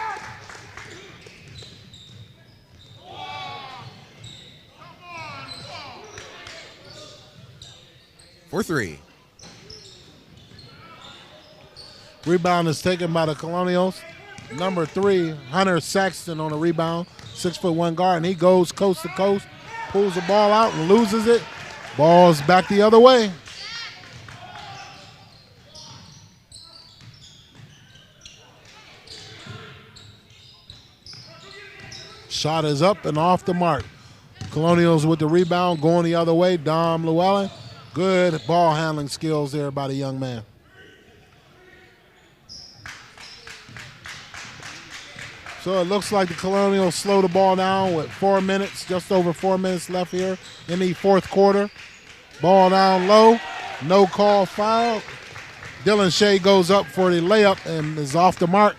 For 3. Rebound is taken by the Colonials. Number 3, Hunter Saxton on the rebound. 6'1" guard, and he goes coast to coast, pulls the ball out and loses it. Ball's back the other way. Shot is up and off the mark. Colonials with the rebound, going the other way. Dom Llewellyn. Good ball handling skills there by the young man. So it looks like the Colonials slow the ball down with 4 minutes, just over 4 minutes left here in the 4th quarter. Ball down low, no call foul. Dylan Shea goes up for the layup and is off the mark.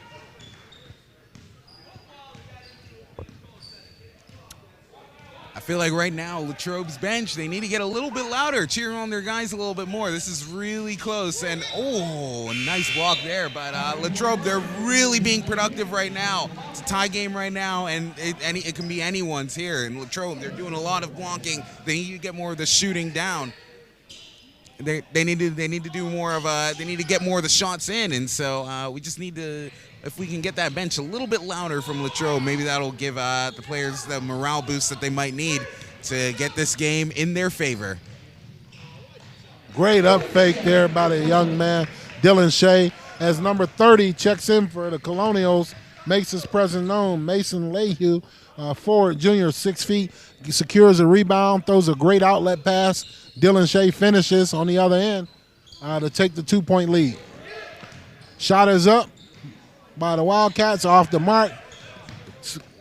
I feel like right now, Latrobe's bench, they need to get a little bit louder, cheer on their guys a little bit more. This is really close, and a nice block there. But Latrobe, they're really being productive right now. It's a tie game right now, and it can be anyone's here. And Latrobe, they're doing a lot of blocking. They need to get more of the shooting down. They need to do more of they need to get more of the shots in, and so we just need to. If we can get that bench a little bit louder from Latrobe, maybe that'll give the players the morale boost that they might need to get this game in their favor. Great up fake there by the young man, Dylan Shea, as number 30 checks in for the Colonials, makes his presence known. Mason Lehue, forward junior, 6 feet, secures a rebound, throws a great outlet pass. Dylan Shea finishes on the other end to take the 2-point lead. Shot is up by the Wildcats, off the mark.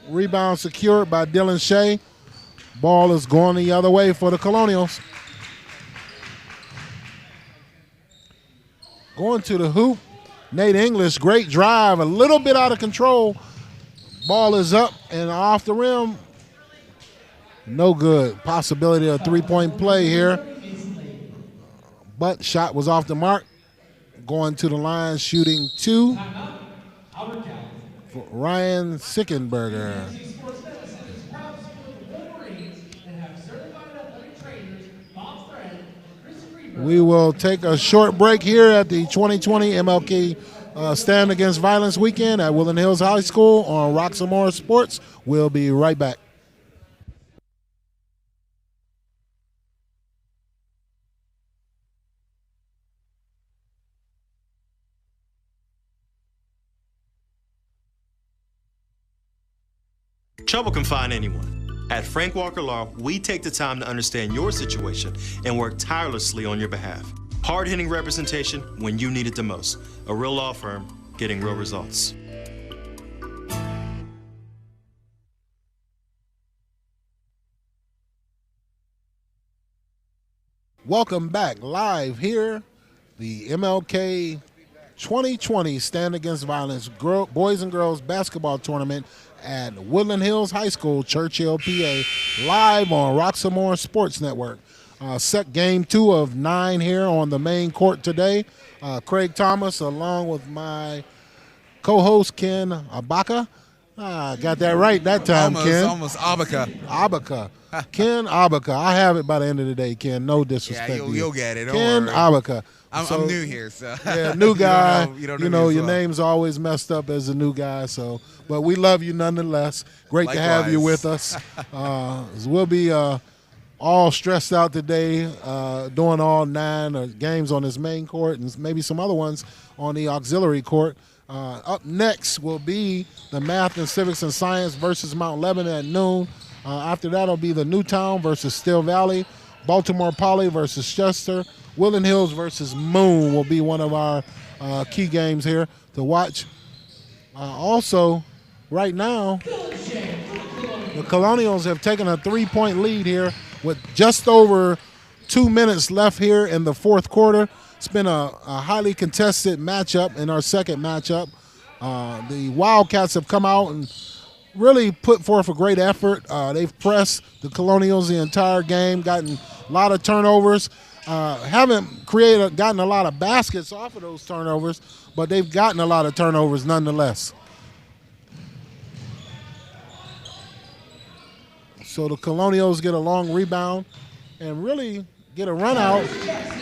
Rebound secured by Dylan Shea. Ball is going the other way for the Colonials. Going to the hoop, Nate English, great drive, a little bit out of control. Ball is up and off the rim. No good. Possibility of a 3-point play here. But shot was off the mark. Going to the line, shooting 2. For Ryan Sickenberger. We will take a short break here at the 2020 MLK Stand Against Violence Weekend at Woodland Hills High School on Roxamore Sports. We'll be right back. Trouble can find anyone. At Frank Walker Law, we take the time to understand your situation and work tirelessly on your behalf. Hard-hitting representation when you need it the most. A real law firm getting real results. Welcome back live here, the MLK 2020 Stand Against Violence Boys and Girls Basketball Tournament at Woodland Hills High School, Churchill, PA, live on Roxamore Sports Network. Set game 2 of 9 here on the main court today. Craig Thomas along with my co-host Ken Abaka. Got that right that time, Ken. Almost Abaka. Abaka. Ken Abaka. I have it by the end of the day, Ken. No disrespect. Yeah, you'll get it. Don't Ken worry. Abaka. I'm new here, so yeah, new guy. you don't know me as your well. name's always messed up as a new guy. So, but we love you nonetheless. Great to have you with us. We'll be all stressed out today, doing all 9 games on this main court and maybe some other ones on the auxiliary court. Up next will be the Math and Civics and Science versus Mount Lebanon at noon. After that will be the Newtown versus Still Valley, Baltimore Poly versus Chester, Woodland Hills versus Moon will be one of our key games here to watch. Also, right now, the Colonials have taken a 3-point lead here with just over 2 minutes left here in the fourth quarter. It's been a highly contested matchup in our second matchup. The Wildcats have come out and really put forth a great effort. They've pressed the Colonials the entire game, gotten a lot of turnovers. Haven't gotten a lot of baskets off of those turnovers, but they've gotten a lot of turnovers nonetheless. So the Colonials get a long rebound and really get a run out.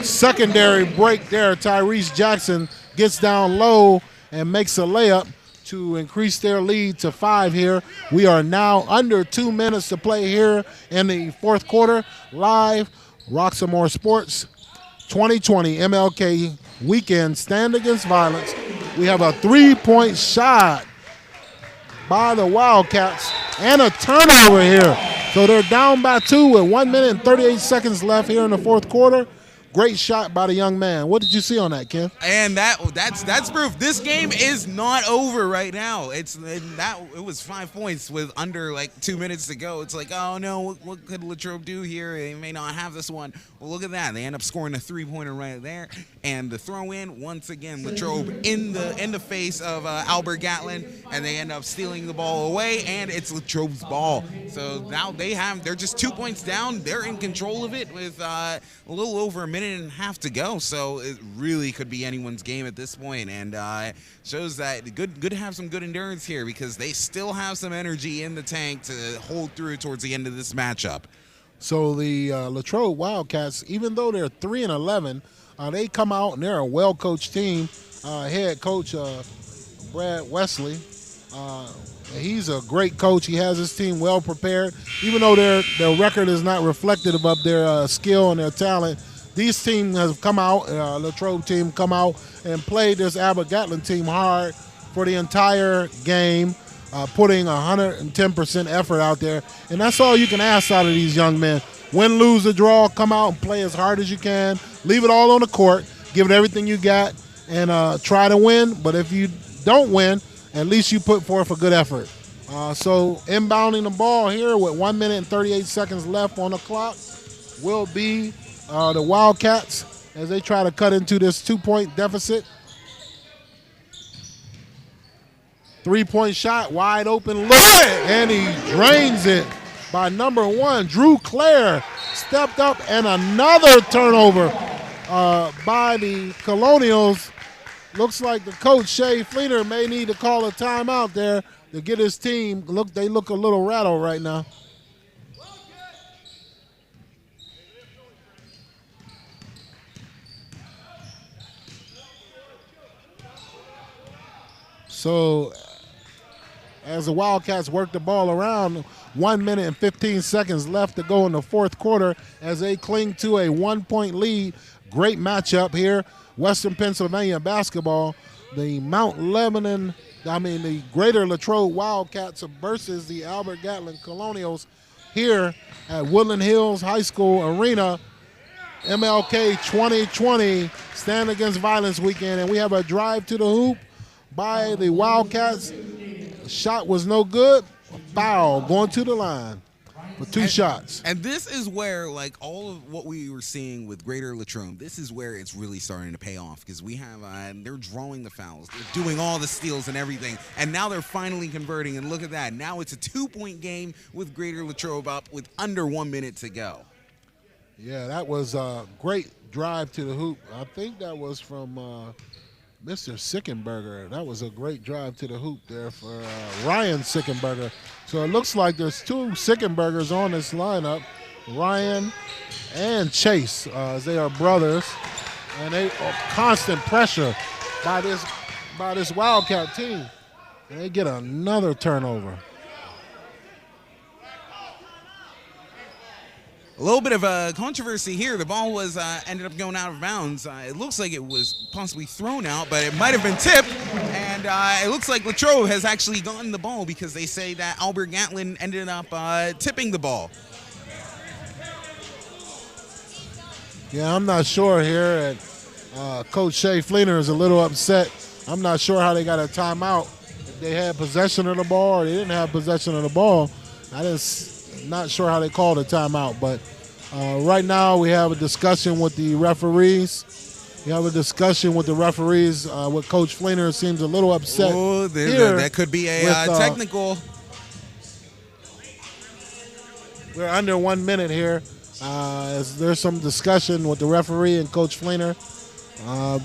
Secondary break there. Tyrese Jackson gets down low and makes a layup to increase their lead to 5 here. We are now under 2 minutes to play here in the fourth quarter. Live, Roxamore Sports 2020 MLK Weekend Stand Against Violence. We have a 3-point shot by the Wildcats and a turnover here. So they're down by 2 with 1 minute and 38 seconds left here in the fourth quarter. Great shot by the young man. What did you see on that, Ken? And that's proof. This game is not over right now. It was 5 points with under like 2 minutes to go. It's like, oh no, what could Latrobe do here? They may not have this one. Well, look at that. They end up scoring a 3-pointer right there. And the throw in, once again, Latrobe in the face of Albert Gallatin, and they end up stealing the ball away, and it's Latrobe's ball. So now they're just 2 points down. They're in control of it with a little over a minute and a half to go, so it really could be anyone's game at this point, and shows that good to have some good endurance here because they still have some energy in the tank to hold through towards the end of this matchup. So the Latrobe Wildcats, even though they're 3-11, they come out and they're a well-coached team. Head coach Brad Wesley, he's a great coach. He has his team well prepared, even though their record is not reflective of their skill and their talent. These teams have come out, Latrobe team come out and played this Albert Gallatin team hard for the entire game, putting 110% effort out there. And that's all you can ask out of these young men. Win, lose, or draw, come out and play as hard as you can. Leave it all on the court. Give it everything you got and try to win. But if you don't win, at least you put forth a good effort. So inbounding the ball here with 1 minute and 38 seconds left on the clock will be the Wildcats as they try to cut into this 2-point deficit. 3-point shot, wide open look, and he drains it by number 1. Drew Clare stepped up, and another turnover by the Colonials. Looks like the coach, Shea Fleener, may need to call a timeout there to get his team. They look a little rattled right now. So as the Wildcats work the ball around, 1 minute and 15 seconds left to go in the fourth quarter as they cling to a 1-point lead. Great matchup here. Western Pennsylvania basketball. The Mount Lebanon the Greater Latrobe Wildcats versus the Albert Gatlin Colonials here at Woodland Hills High School Arena. MLK 2020 Stand Against Violence weekend, and we have a drive to the hoop by the Wildcats. Shot was no good. Foul going to the line for two shots. And this is where, like, all of what we were seeing with Greater Latrobe, this is where it's really starting to pay off, because we have they're drawing the fouls, they're doing all the steals and everything, and now they're finally converting. And look at that, now it's a 2-point game with Greater Latrobe up with under 1 minute to go. Yeah, that was a great drive to the hoop. I think that was from Mr. Sickenberger. That was a great drive to the hoop there for Ryan Sickenberger. So it looks like there's two Sickenbergers on this lineup, Ryan and Chase, as they are brothers, and they are constant pressure by this Wildcat team. And they get another turnover. A little bit of a controversy here. The ball was ended up going out of bounds. It looks like it was possibly thrown out, but it might have been tipped. And it looks like Latrobe has actually gotten the ball, because they say that Albert Gatlin ended up tipping the ball. Yeah, I'm not sure here. And Coach Shea Fleener is a little upset. I'm not sure how they got a timeout. If they had possession of the ball or they didn't have possession of the ball. Not sure how they called a timeout, but right now we have a discussion with the referees. With Coach Fleener seems a little upset. Oh, that could be a technical. We're under 1 minute here. As there's some discussion with the referee and Coach Fleener.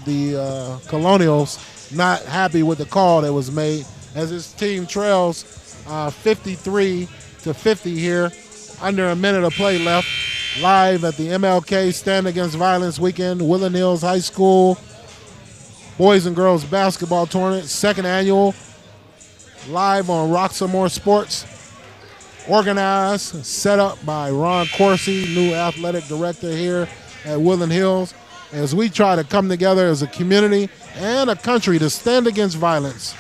The Colonials not happy with the call that was made, as his team trails 53-50 here. Under a minute of play left. Live at the MLK Stand Against Violence weekend, Woodland Hills High School Boys and Girls Basketball Tournament, second annual, live on Roxamore Sports. Organized, set up by Ron Corsi, new athletic director here at Woodland Hills, as we try to come together as a community and a country to stand against violence.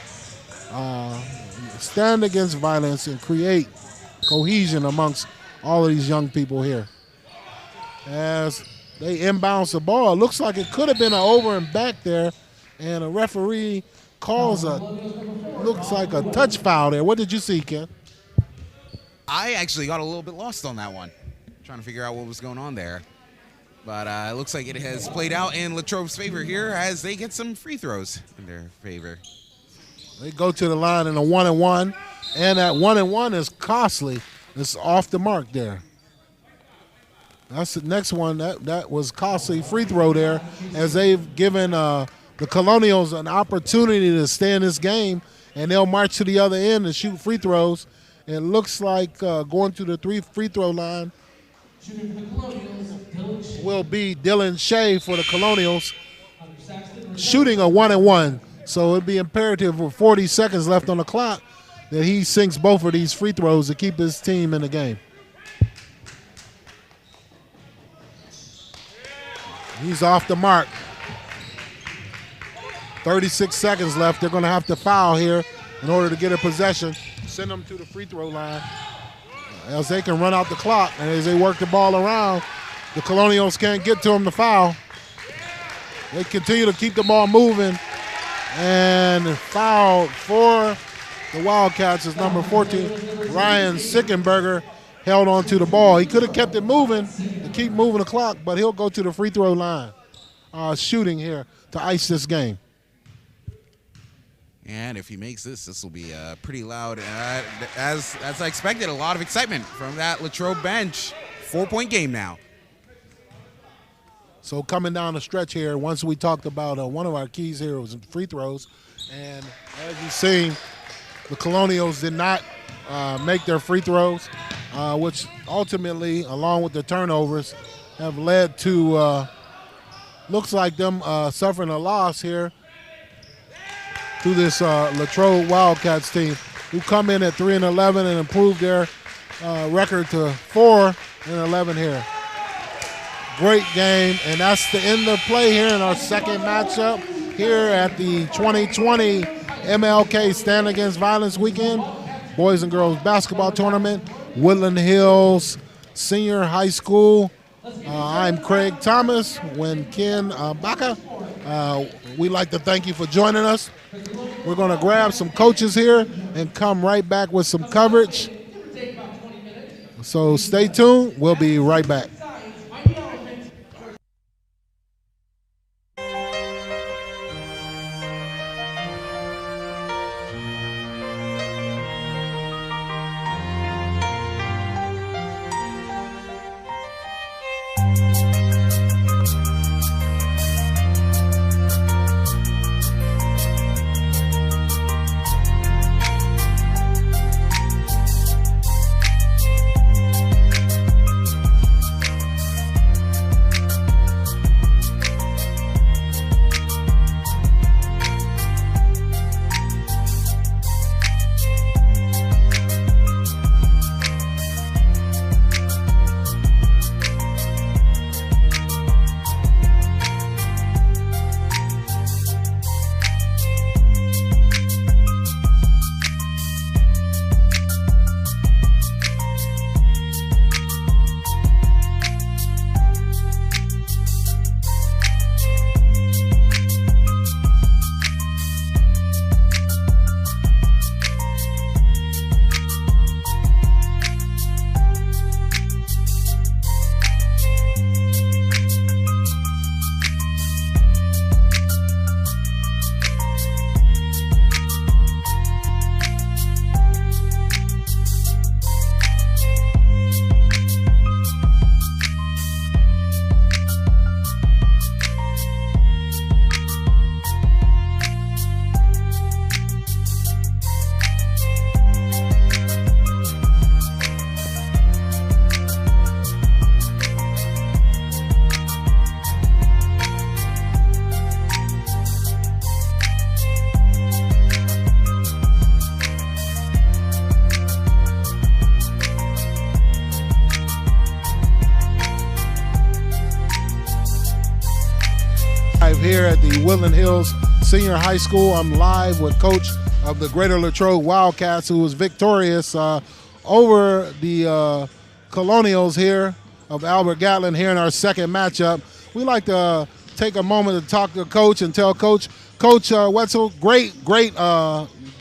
Stand against violence and create cohesion amongst all of these young people here. As they inbounds the ball, it looks like it could have been an over and back there, and a referee calls looks like a touch foul there. What did you see, Ken? I actually got a little bit lost on that one, trying to figure out what was going on there. But it looks like it has played out in Latrobe's favor here, as they get some free throws in their favor. They go to the line in a 1-and-1, and that 1-and-1 is costly. It's off the mark there. That's the next one. That was costly free throw there, as they've given the Colonials an opportunity to stay in this game, and they'll march to the other end and shoot free throws. It looks like going to the free throw line will be Dylan Shea for the Colonials, shooting a 1-and-1. So it'd be imperative with 40 seconds left on the clock that he sinks both of these free throws to keep his team in the game. He's off the mark. 36 seconds left. They're going to have to foul here in order to get a possession. Send them to the free throw line, as they can run out the clock. And as they work the ball around, the Colonials can't get to them to foul. They continue to keep the ball moving. And foul for the Wildcats is number 14, Ryan Sickenberger, held on to the ball. He could have kept it moving to keep moving the clock, but he'll go to the free throw line, shooting here to ice this game. And if he makes this will be pretty loud. As I expected, a lot of excitement from that Latrobe bench. 4-point game now. So coming down the stretch here, once we talked about one of our keys here was free throws. And as you've seen, the Colonials did not make their free throws, which ultimately, along with the turnovers, have led to, looks like them suffering a loss here to this Latrobe Wildcats team, who come in at 3-11 and improve their record to 4-11 here. Great game, and that's the end of play here in our second matchup here at the 2020 MLK Stand Against Violence Weekend, Boys and Girls Basketball Tournament, Woodland Hills Senior High School. I'm Craig Thomas, when Ken Baca. We'd like to thank you for joining us. We're going to grab some coaches here and come right back with some coverage. So stay tuned. We'll be right back. Here at the Woodland Hills Senior High School. I'm live with coach of the Greater Latrobe Wildcats, who was victorious over the Colonials here of Albert Gallatin here in our second matchup. We like to take a moment to talk to Coach and tell Coach Wetzel, great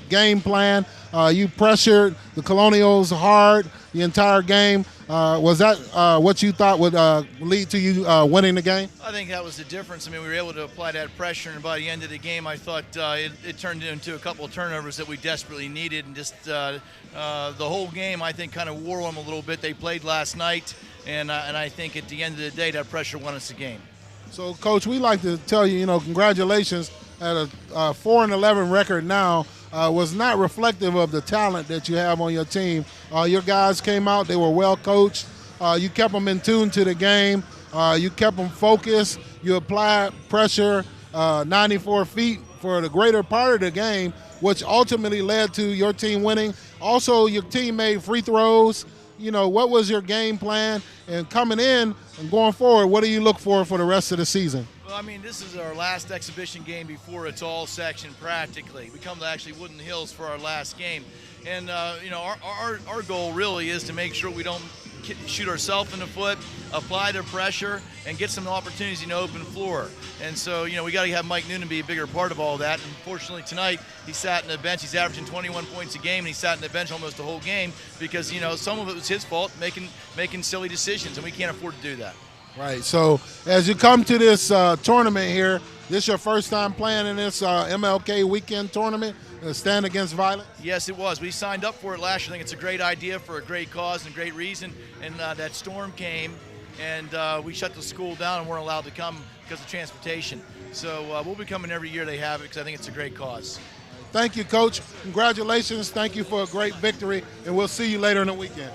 game plan. You pressured the Colonials hard the entire game. Was that what you thought would lead to you winning the game? I think that was the difference. I mean, we were able to apply that pressure, and by the end of the game, I thought it turned into a couple of turnovers that we desperately needed, and just the whole game, I think, kind of wore them a little bit. They played last night, and I think at the end of the day, that pressure won us the game. So, Coach, we like to tell you, congratulations at a 4-11 record now. Was not reflective of the talent that you have on your team. Your guys came out, they were well coached. You kept them in tune to the game. You kept them focused. You applied pressure 94 feet for the greater part of the game, which ultimately led to your team winning. Also, your team made free throws. What was your game plan? And coming in and going forward, what do you look for the rest of the season? Well, I mean, this is our last exhibition game before it's all section practically. We come to actually Woodland Hills for our last game. And, our goal really is to make sure we don't shoot ourselves in the foot, apply the pressure, and get some opportunities in the open floor. And so, we got to have Mike Noonan be a bigger part of all that. And unfortunately, tonight, he sat in the bench. He's averaging 21 points a game, and he sat in the bench almost the whole game because, some of it was his fault, making silly decisions, and we can't afford to do that. Right. So as you come to this tournament here, this your first time playing in this MLK weekend tournament, Stand Against Violence? Yes, it was. We signed up for it last year. I think it's a great idea for a great cause and great reason. And that storm came, and we shut the school down and weren't allowed to come because of transportation. So we'll be coming every year they have it because I think it's a great cause. Thank you, Coach. Congratulations. Thank you for a great victory, and we'll see you later in the weekend.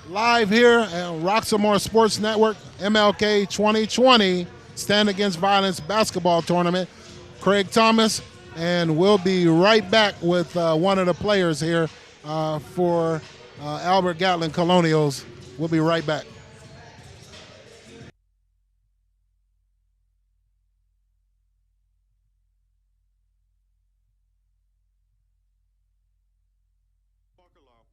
Live here on Roxamore Sports Network, MLK 2020 Stand Against Violence basketball tournament. Craig Thomas, and we'll be right back with one of the players here for Albert Gallatin Colonials. We'll be right back.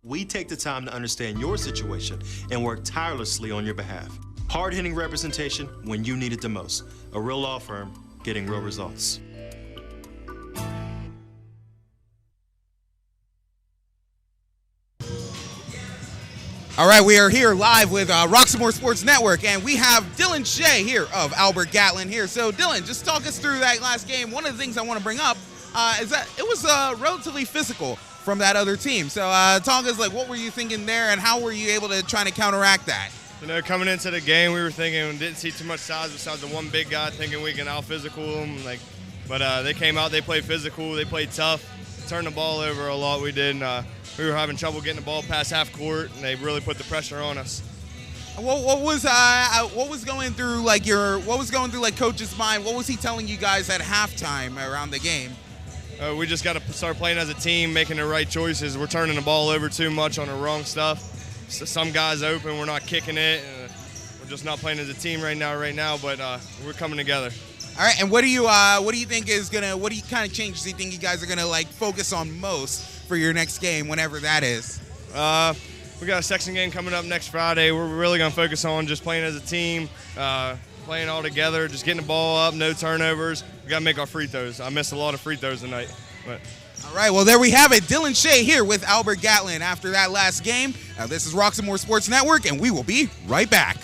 We take the time to understand your situation and work tirelessly on your behalf. Hard-hitting representation when you need it the most. A real law firm getting real results. All right, we are here live with Roxamore Sports Network, and we have Dylan Shea here of Albert Gallatin here. So, Dylan, just talk us through that last game. One of the things I want to bring up is that it was relatively physical from that other team. So, talk us, like, what were you thinking there, and how were you able to try to counteract that? You know, coming into the game, we were thinking we didn't see too much size besides the one big guy, thinking we can out-physical them. But they came out, they played physical, they played tough, turned the ball over a lot. We did. We were having trouble getting the ball past half court, and they really put the pressure on us. What was going through coach's mind? What was he telling you guys at halftime around the game? We just got to start playing as a team, making the right choices. We're turning the ball over too much on the wrong stuff. So some guys open, we're not kicking it. We're just not playing as a team right now. But we're coming together. All right, and what do you think is what kind of changes do you think you guys are gonna focus on most for your next game, whenever that is? We got a section game coming up next Friday. We're really gonna focus on just playing as a team, playing all together, just getting the ball up, no turnovers. We gotta make our free throws. I missed a lot of free throws tonight. But. All right, well, there we have it. Dylan Shea here with Albert Gallatin after that last game. This is Roxamore Sports Network, and we will be right back.